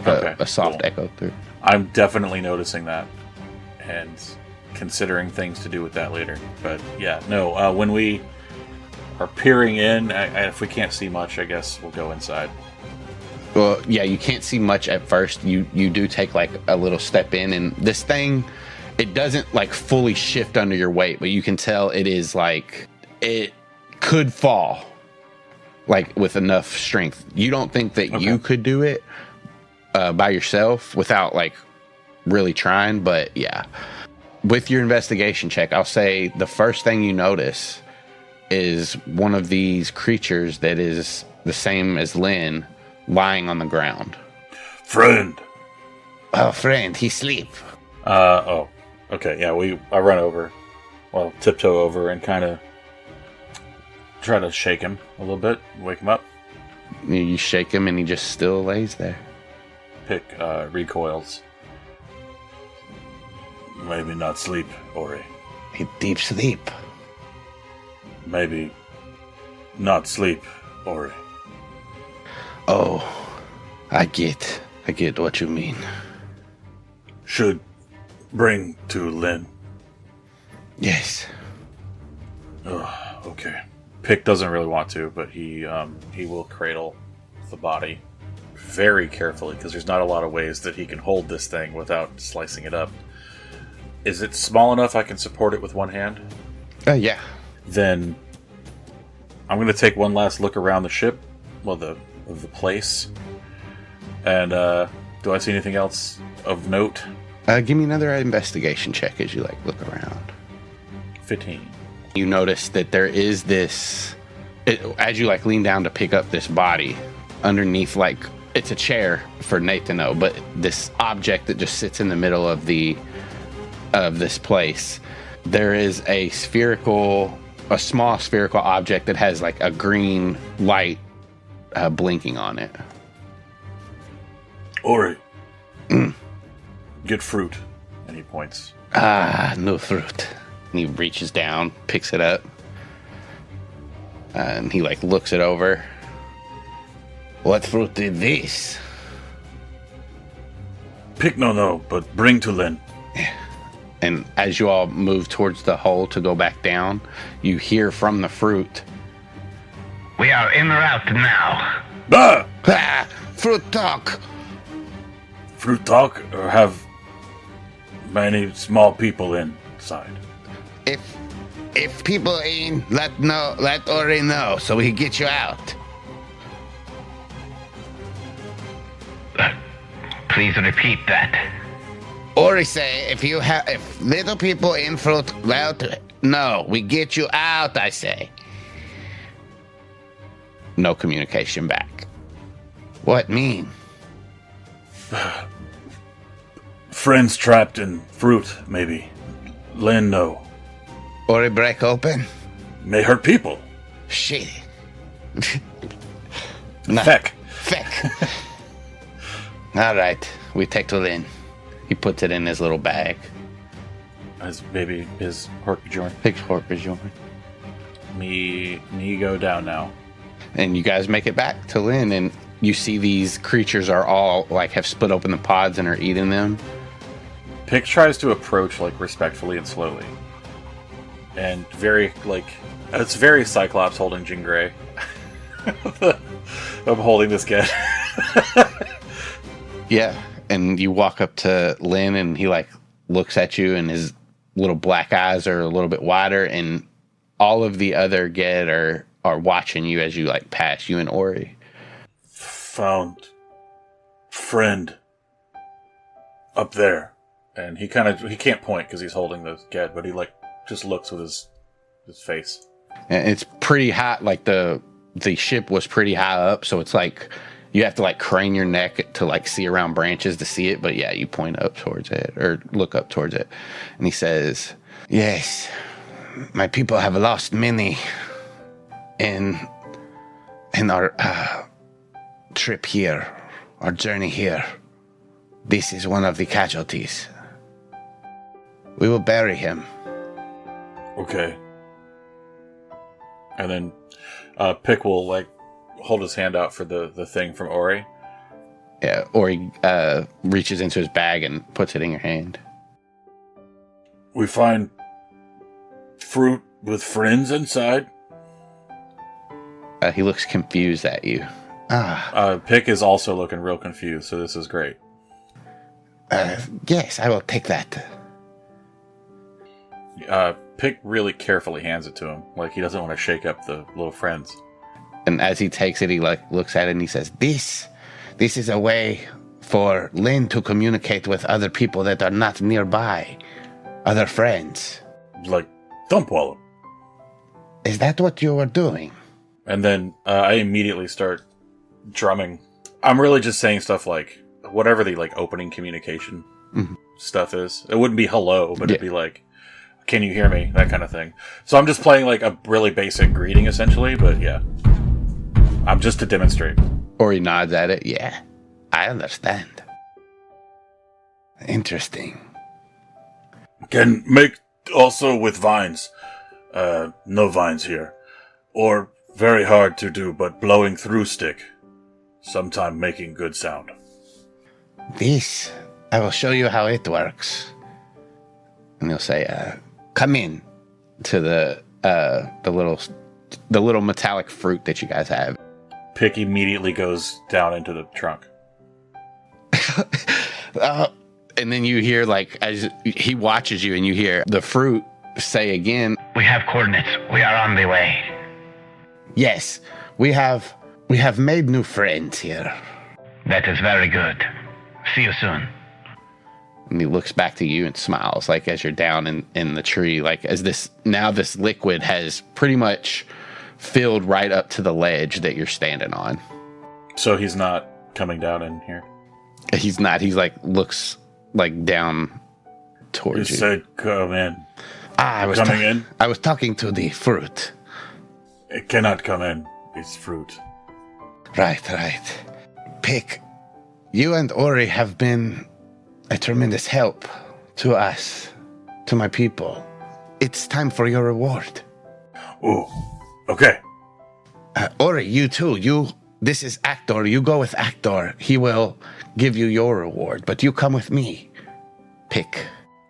a soft cool. echo through. I'm definitely noticing that and considering things to do with that later. But yeah, no. When we are peering in, if we can't see much, I guess we'll go inside. Well, yeah, you can't see much at first. You do take like a little step in, and this thing, it doesn't like fully shift under your weight, but you can tell it is like it could fall, like with enough strength. You don't think that you could do it by yourself without like really trying, but yeah. With your investigation check, I'll say the first thing you notice is one of these creatures that is the same as Lynn lying on the ground. Friend. Oh, friend, he sleep. Okay, yeah, I run over, tiptoe over and kind of try to shake him a little bit, wake him up. You shake him and he just still lays there. Pick recoils. Maybe not sleep, Ori. He deep sleep. Maybe not sleep, Ori. Oh, I get what you mean. Should bring to Lynn. Yes. Oh, okay. Pick doesn't really want to, but he will cradle the body very carefully because there's not a lot of ways that he can hold this thing without slicing it up. Is it small enough I can support it with one hand? Yeah. Then I'm going to take one last look around the ship, the place. And do I see anything else of note? Give me another investigation check as you look around. 15. You notice that there is this, as you lean down to pick up this body, underneath it's a chair for Nate to know, but this object that just sits in the middle of this place, there is a small spherical object that has a green light blinking on it. Ori, get fruit. And he points. No fruit. And he reaches down, picks it up, and he looks it over. What fruit is this? Pick no, but bring to Lynn. And as you all move towards the hole to go back down, you hear from the fruit. We are en route now. Bah! Fruit talk. Fruit talk or have many small people inside? If people in, let Ori know so we can get you out. Please repeat that. Ori say, if little people in fruit, no, we get you out, I say. No communication back. What mean? Friends trapped in fruit, maybe. Lynn, no. Ori break open? May hurt people. Shit. Feck. All right, we take to Lynn. He puts it in his little bag. His Hork-Bajir. Picks Hork-Bajir. Me go down now. And you guys make it back to Lynn, and you see these creatures are all have split open the pods and are eating them. Pick tries to approach, like, respectfully and slowly. And it's very Cyclops holding Jean Grey. I'm holding this kid. Yeah, and you walk up to Lynn, and he, like, looks at you, and his little black eyes are a little bit wider, and all of the other Ged are watching you as you, like, pass, you and Ori. Found friend up there. And he can't point because he's holding the Ged, but he, like, just looks with his face. And it's pretty high, like, the ship was pretty high up, so it's like you have to, like, crane your neck to, like, see around branches to see it, but yeah, you point up towards it, or look up towards it. And he says, "Yes, my people have lost many in our trip here, our journey here. This is one of the casualties. We will bury him." Okay. And then Pick will, like, hold his hand out for the thing from Ori. Yeah, Ori reaches into his bag and puts it in your hand. We find fruit with friends inside. He looks confused at you. Pick is also looking real confused, so this is great. Yes, I will take that. Pick really carefully hands it to him, like he doesn't want to shake up the little friends. And as he takes it, he, like, looks at it and he says, This is a way for Lynn to communicate with other people that are not nearby, other friends." Like Thump Whallop. "Is that what you were doing?" And then I immediately start drumming. I'm really just saying stuff like whatever the, like, opening communication stuff is. It wouldn't be hello, but it'd be like, "Can you hear me?" That kind of thing. So I'm just playing, like, a really basic greeting, essentially, but yeah. I'm just to demonstrate. Ori nods at it. "Yeah, I understand." "Interesting." Can make also with vines. No vines here. Or very hard to do, but blowing through stick. Sometime making good sound. "This, I will show you how it works." And he'll say, "Come in," to the little metallic fruit that you guys have. Pick immediately goes down into the trunk. And then you hear, like, as he watches you, and you hear the fruit say again, "We have coordinates. We are on the way." "Yes, we have made new friends here." "That is very good. See you soon." And he looks back to you and smiles, like, as you're down in the tree, like, as this liquid has pretty much filled right up to the ledge that you're standing on. So he's not coming down in here? He's not. He's, like, looks, like, down towards you. You said come in. I was coming in? I was talking to the fruit. It cannot come in. It's fruit. Right. Pick, you and Ori have been a tremendous help to us, to my people. It's time for your reward. Ooh, okay. Ori, you too. This is Actor. You go with Actor. He will give you your reward, but you come with me. Pick.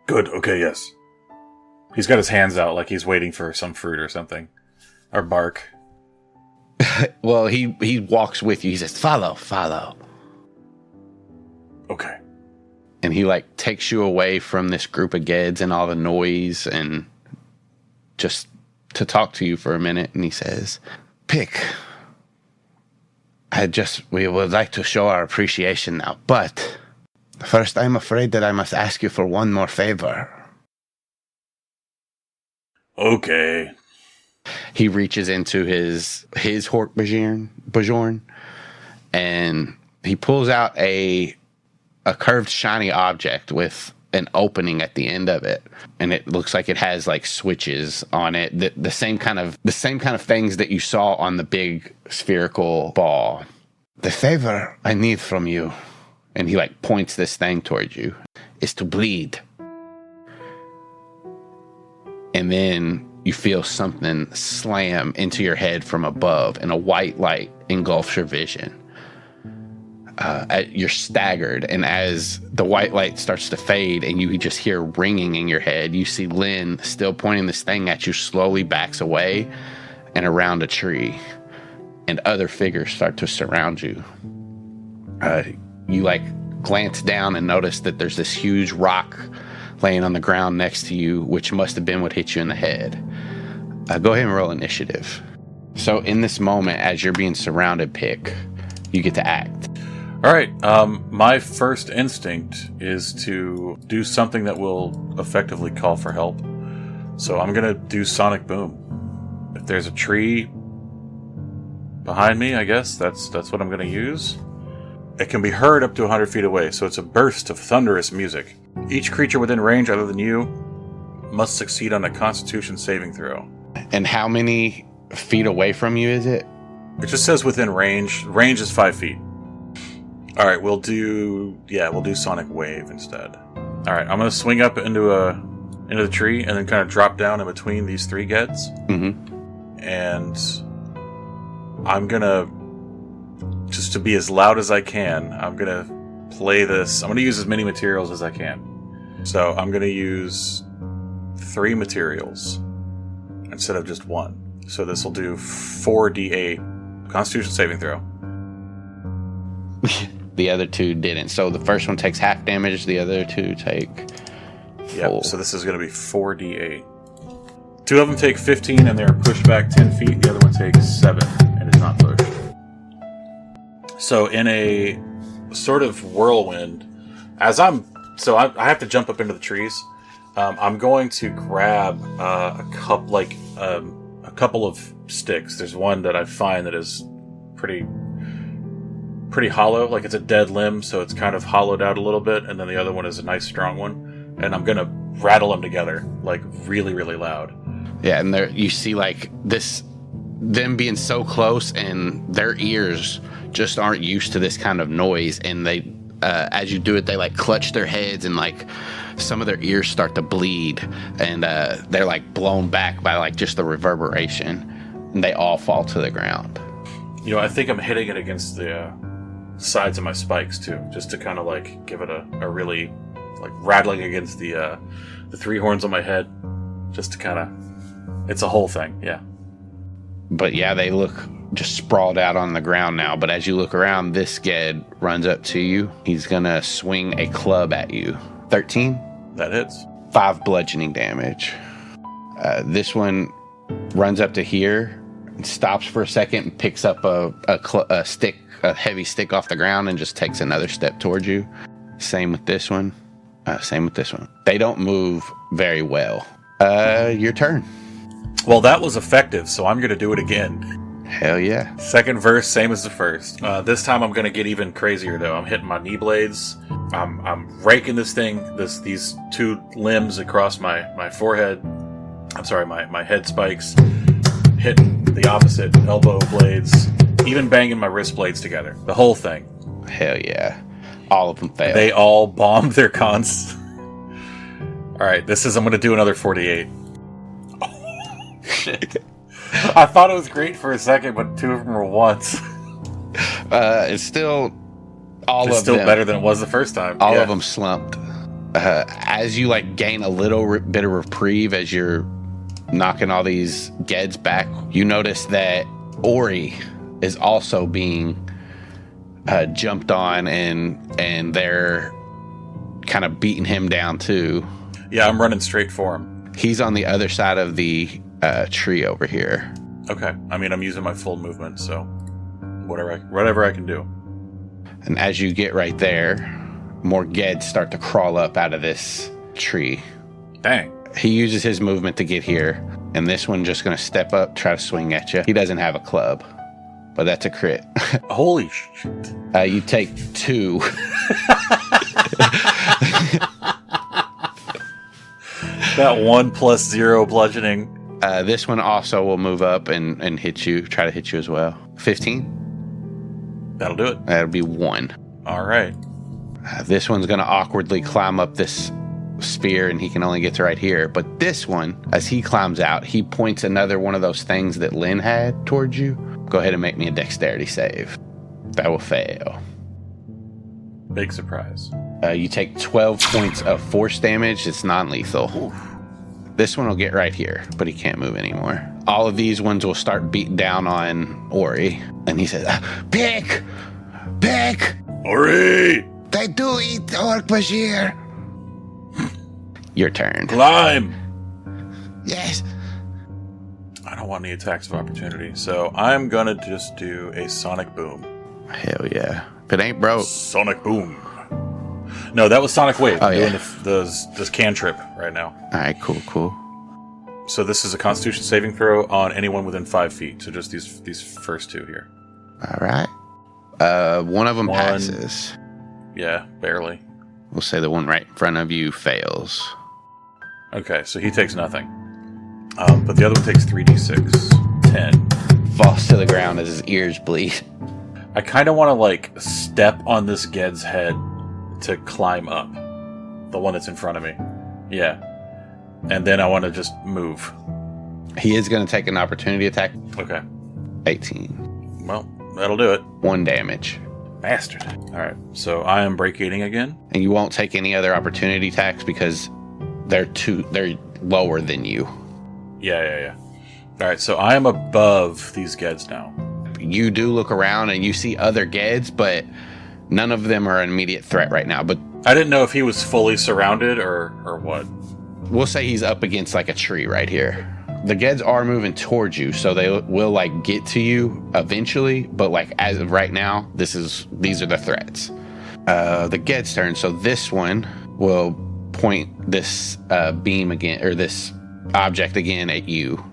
Good, okay, yes. He's got his hands out like he's waiting for some fruit or something. Or bark. Well, he walks with you. He says, follow. Okay. And he, like, takes you away from this group of Geds and all the noise, and just to talk to you for a minute. And he says, Pick, we would like to show our appreciation now, but first I'm afraid that I must ask you for one more favor. Okay. He reaches into his Hork-Bajir, and he pulls out a curved shiny object with an opening at the end of it, and it looks like it has, like, switches on it, the same kind of things that you saw on the big spherical ball. The favor I need from you, and he, like, points this thing towards you, is to bleed. And then you feel something slam into your head from above, and a white light engulfs your vision. You're staggered, and as the white light starts to fade and you just hear ringing in your head, you see Lynn still pointing this thing at you, slowly backs away and around a tree, and other figures start to surround you. You like glance down and notice that there's this huge rock laying on the ground next to you, which must have been what hit you in the head. Go ahead and roll initiative. So in this moment, as you're being surrounded, Pick, you get to act. All right. My first instinct is to do something that will effectively call for help. So I'm going to do Sonic Boom. If there's a tree behind me, I guess that's what I'm going to use. It can be heard up to 100 feet away, so it's a burst of thunderous music. Each creature within range other than you must succeed on a Constitution saving throw. And how many feet away from you is it? It just says within range. Range is 5 feet. All right, we'll do Sonic Wave instead. All right, I'm going to swing up into the tree and then kind of drop down in between these three Geds. Mm-hmm. And I'm going to, just to be as loud as I can, I'm going to play this. I'm going to use as many materials as I can. So I'm going to use 3 materials instead of just 1. So this will do 4d8 Constitution saving throw. The other 2 didn't. So the first one takes half damage. The other 2 take full. Yep, so this is going to be 4d8. 2 of them take 15 and they're pushed back 10 feet. The other one takes 7 and is not pushed. So in a sort of whirlwind, I have to jump up into the trees. I'm going to grab a couple of sticks. There's one that I find that is pretty hollow, like it's a dead limb, so it's kind of hollowed out a little bit, and then the other one is a nice strong one, and I'm gonna rattle them together like really, really loud. Yeah, and there you see like them being so close, and their ears just aren't used to this kind of noise, and they as you do it, they like clutch their heads, and like some of their ears start to bleed, and they're like blown back by like just the reverberation, and they all fall to the ground. I think I'm hitting it against the sides of my spikes too, just to kind of like give it a really like rattling against the 3 horns on my head, just to kind of, it's a whole thing. Yeah. But yeah, they look just sprawled out on the ground now. But as you look around, this Ged runs up to you. He's gonna swing a club at you. 13. That hits. 5 bludgeoning damage. This one runs up to here, stops for a second, and picks up a stick, a heavy stick off the ground, and just takes another step towards you. Same with this one. Same with this one. They don't move very well. Your turn. Well, that was effective, so I'm going to do it again. Hell yeah. Second verse, same as the first. This time I'm going to get even crazier, though. I'm hitting my knee blades. I'm raking this thing, these 2 limbs across my forehead. I'm sorry, my head spikes. Hitting the opposite elbow blades. Even banging my wrist blades together. The whole thing. Hell yeah. All of them fail. They all bombed their cons. Alright, I'm going to do another 48. I thought it was great for a second, but 2 of them were once. It's still it's still better than it was the first time. All of them slumped. As you like gain a little bit of reprieve as you're knocking all these Geds back, you notice that Ori is also being jumped on, and they're kind of beating him down too. Yeah, I'm running straight for him. He's on the other side of the tree over here. Okay. I mean, I'm using my full movement, so whatever I can do. And as you get right there, more Geds start to crawl up out of this tree. Dang. He uses his movement to get here, and this one just going to step up, try to swing at you. He doesn't have a club, but that's a crit. Holy shit. You take 2. That 1 + 0 bludgeoning. This one also will move up and hit you, try to hit you as well. 15? That'll do it. That'll be 1. All right. This one's going to awkwardly climb up this sphere, and he can only get to right here. But this one, as he climbs out, he points another one of those things that Lynn had towards you. Go ahead and make me a dexterity save. That will fail. Big surprise. You take 12 points of force damage. It's non-lethal. This one will get right here, but he can't move anymore. All of these ones will start beating down on Ori. And he says, Pick! Pick! Ori! They do eat the Hork-Bajir. Your turn. Climb! Yes. I don't want any attacks of opportunity, so I'm gonna just do a Sonic Boom. Hell yeah. If it ain't broke. Sonic Boom. No, that was Sonic Wave. Oh, I'm yeah. doing this cantrip right now. All right, cool. So this is a Constitution saving throw on anyone within 5 feet. So just these first two here. All right. One of them One. passes. Yeah, barely. We'll say the one right in front of you fails. Okay, so he takes nothing. But the other one takes 3d6. 10. Falls to the ground as his ears bleed. I kind of want to, like, step on this Ged's head to climb up. The one that's in front of me. Yeah. And then I want to just move. He is going to take an opportunity attack. Okay. 18. Well, that'll do it. 1 damage. Bastard. Alright, so I am break eating again. And you won't take any other opportunity attacks because they're lower than you. Yeah. Alright, so I am above these Geds now. You do look around and you see other Geds, but none of them are an immediate threat right now. But I didn't know if he was fully surrounded or what. we'll say he's up against like a tree right here. The Geds are moving towards you, so they will like get to you eventually. But like as of right now, these are the threats. The Ged's turn. So this one will point this beam again, or this object again at you,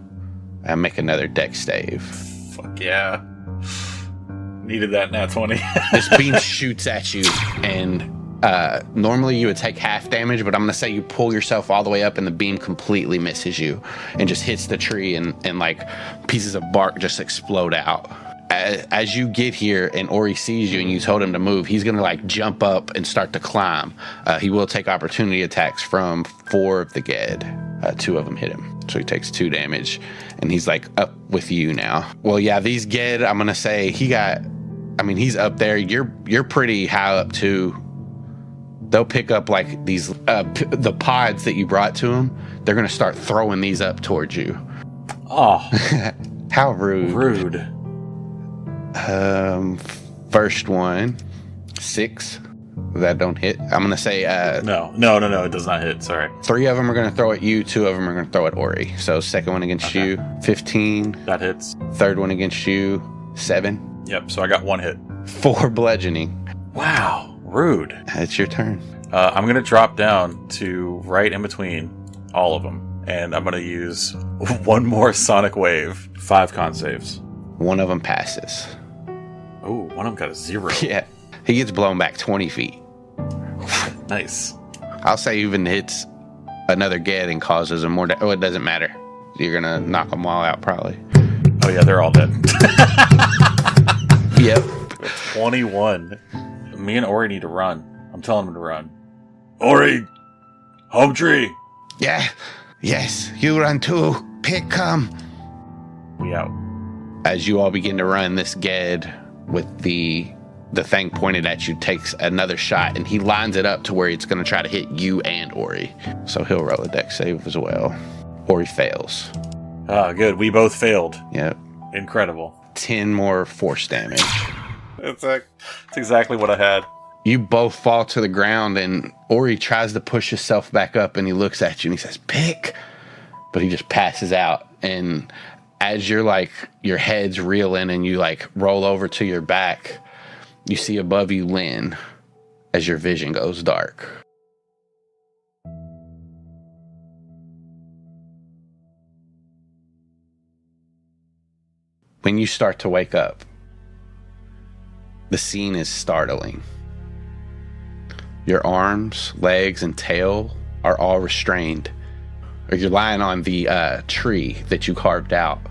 and make another dex save. Fuck yeah. Needed that nat 20. This beam shoots at you, and normally you would take half damage, but I'm going to say you pull yourself all the way up and the beam completely misses you and just hits the tree, and like pieces of bark just explode out. As you get here and Ori sees you and you told him to move, he's going to like jump up and start to climb. He will take opportunity attacks from 4 of the Ged. 2 of them hit him. So he takes 2 damage, and he's like up with you now. Well, yeah, these Ged, I'm going to say he's up there. You're pretty high up too. They'll pick up like these, the pods that you brought to them. They're going to start throwing these up towards you. Oh. How rude. Rude. First one, 6. That don't hit. I'm going to say... No, it does not hit. Sorry. 3 of them are going to throw at you. 2 of them are going to throw at Ori. So second one against you, 15. That hits. Third one against you, 7. Yep, so I got 1 hit. 4 bludgeoning. Wow. Rude. It's your turn. I'm going to drop down to right in between all of them. And I'm going to use 1 more Sonic Wave. 5 con saves. 1 of them passes. Oh, one of them got a 0. Yeah. He gets blown back 20 feet. Nice. I'll say even hits another Ged and causes him more it doesn't matter. You're going to knock them all out probably. Oh, yeah, they're all dead. Yep. 21. Me and Ori need to run. I'm telling him to run. Ori! Home tree! Yeah. Yes. You run too. Pick come. We out. As you all begin to run, this Ged with the thing pointed at you takes another shot, and he lines it up to where it's going to try to hit you and Ori. So he'll roll a dex save as well. Ori fails. Ah, good. We both failed. Yep. Incredible. 10 more force damage. That's exactly what I had. You both fall to the ground, and Ori tries to push himself back up, and he looks at you and he says, "Pick," but he just passes out. And as you're like, your head's reeling and you like roll over to your back, you see above you Lynn as your vision goes dark. When you start to wake up, the scene is startling. Your arms, legs, and tail are all restrained. Or you're lying on the tree that you carved out,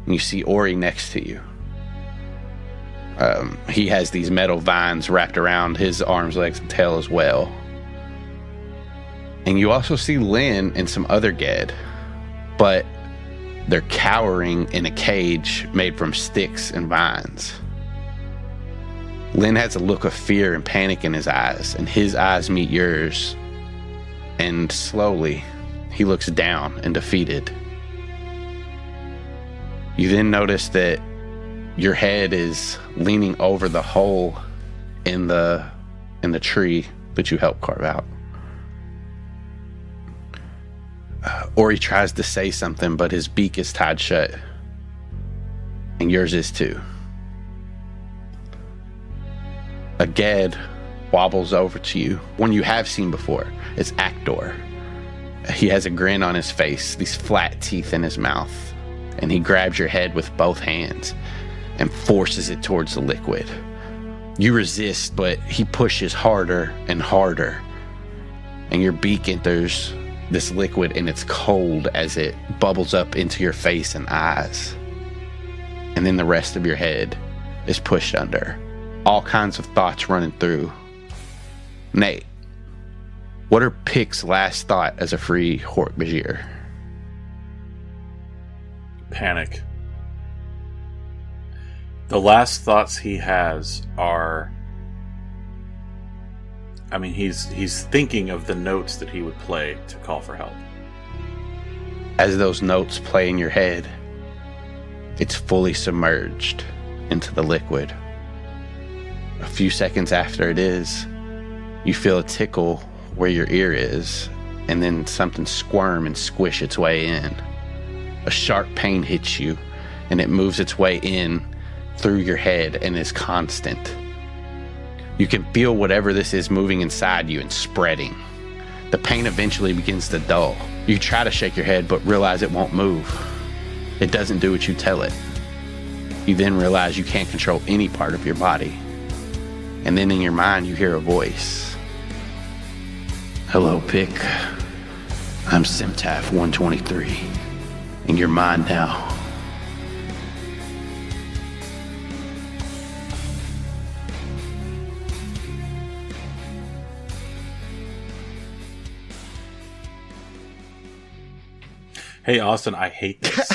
and you see Ori next to you. He has these metal vines wrapped around his arms, legs, and tail as well. And you also see Lynn and some other Ged, but they're cowering in a cage made from sticks and vines. Lynn has a look of fear and panic in his eyes, and his eyes meet yours. And slowly, he looks down and defeated. You then notice that your head is leaning over the hole in the tree that you helped carve out. Ori tries to say something, but his beak is tied shut. And yours is too. A Ged wobbles over to you, one you have seen before. It's Actor. He has a grin on his face, these flat teeth in his mouth, and he grabs your head with both hands and forces it towards the liquid. You resist, but he pushes harder and harder, and your beak enters this liquid, and it's cold as it bubbles up into your face and eyes. And then the rest of your head is pushed under. All kinds of thoughts running through. Nate, what are Pick's last thought as a free Hork-Bajir? Panic. The last thoughts he has are... I mean, he's thinking of the notes that he would play to call for help. As those notes play in your head, it's fully submerged into the liquid. A few seconds after it is, you feel a tickle where your ear is, and then something squirm and squish its way in. A sharp pain hits you, and it moves its way in through your head and is constant. You can feel whatever this is moving inside you and spreading. The pain eventually begins to dull. You try to shake your head, but realize it won't move. It doesn't do what you tell it. You then realize you can't control any part of your body. And then in your mind, you hear a voice. Hello, Pick. I'm Simtaf 123. In your mind now. Hey, Austin, I hate this.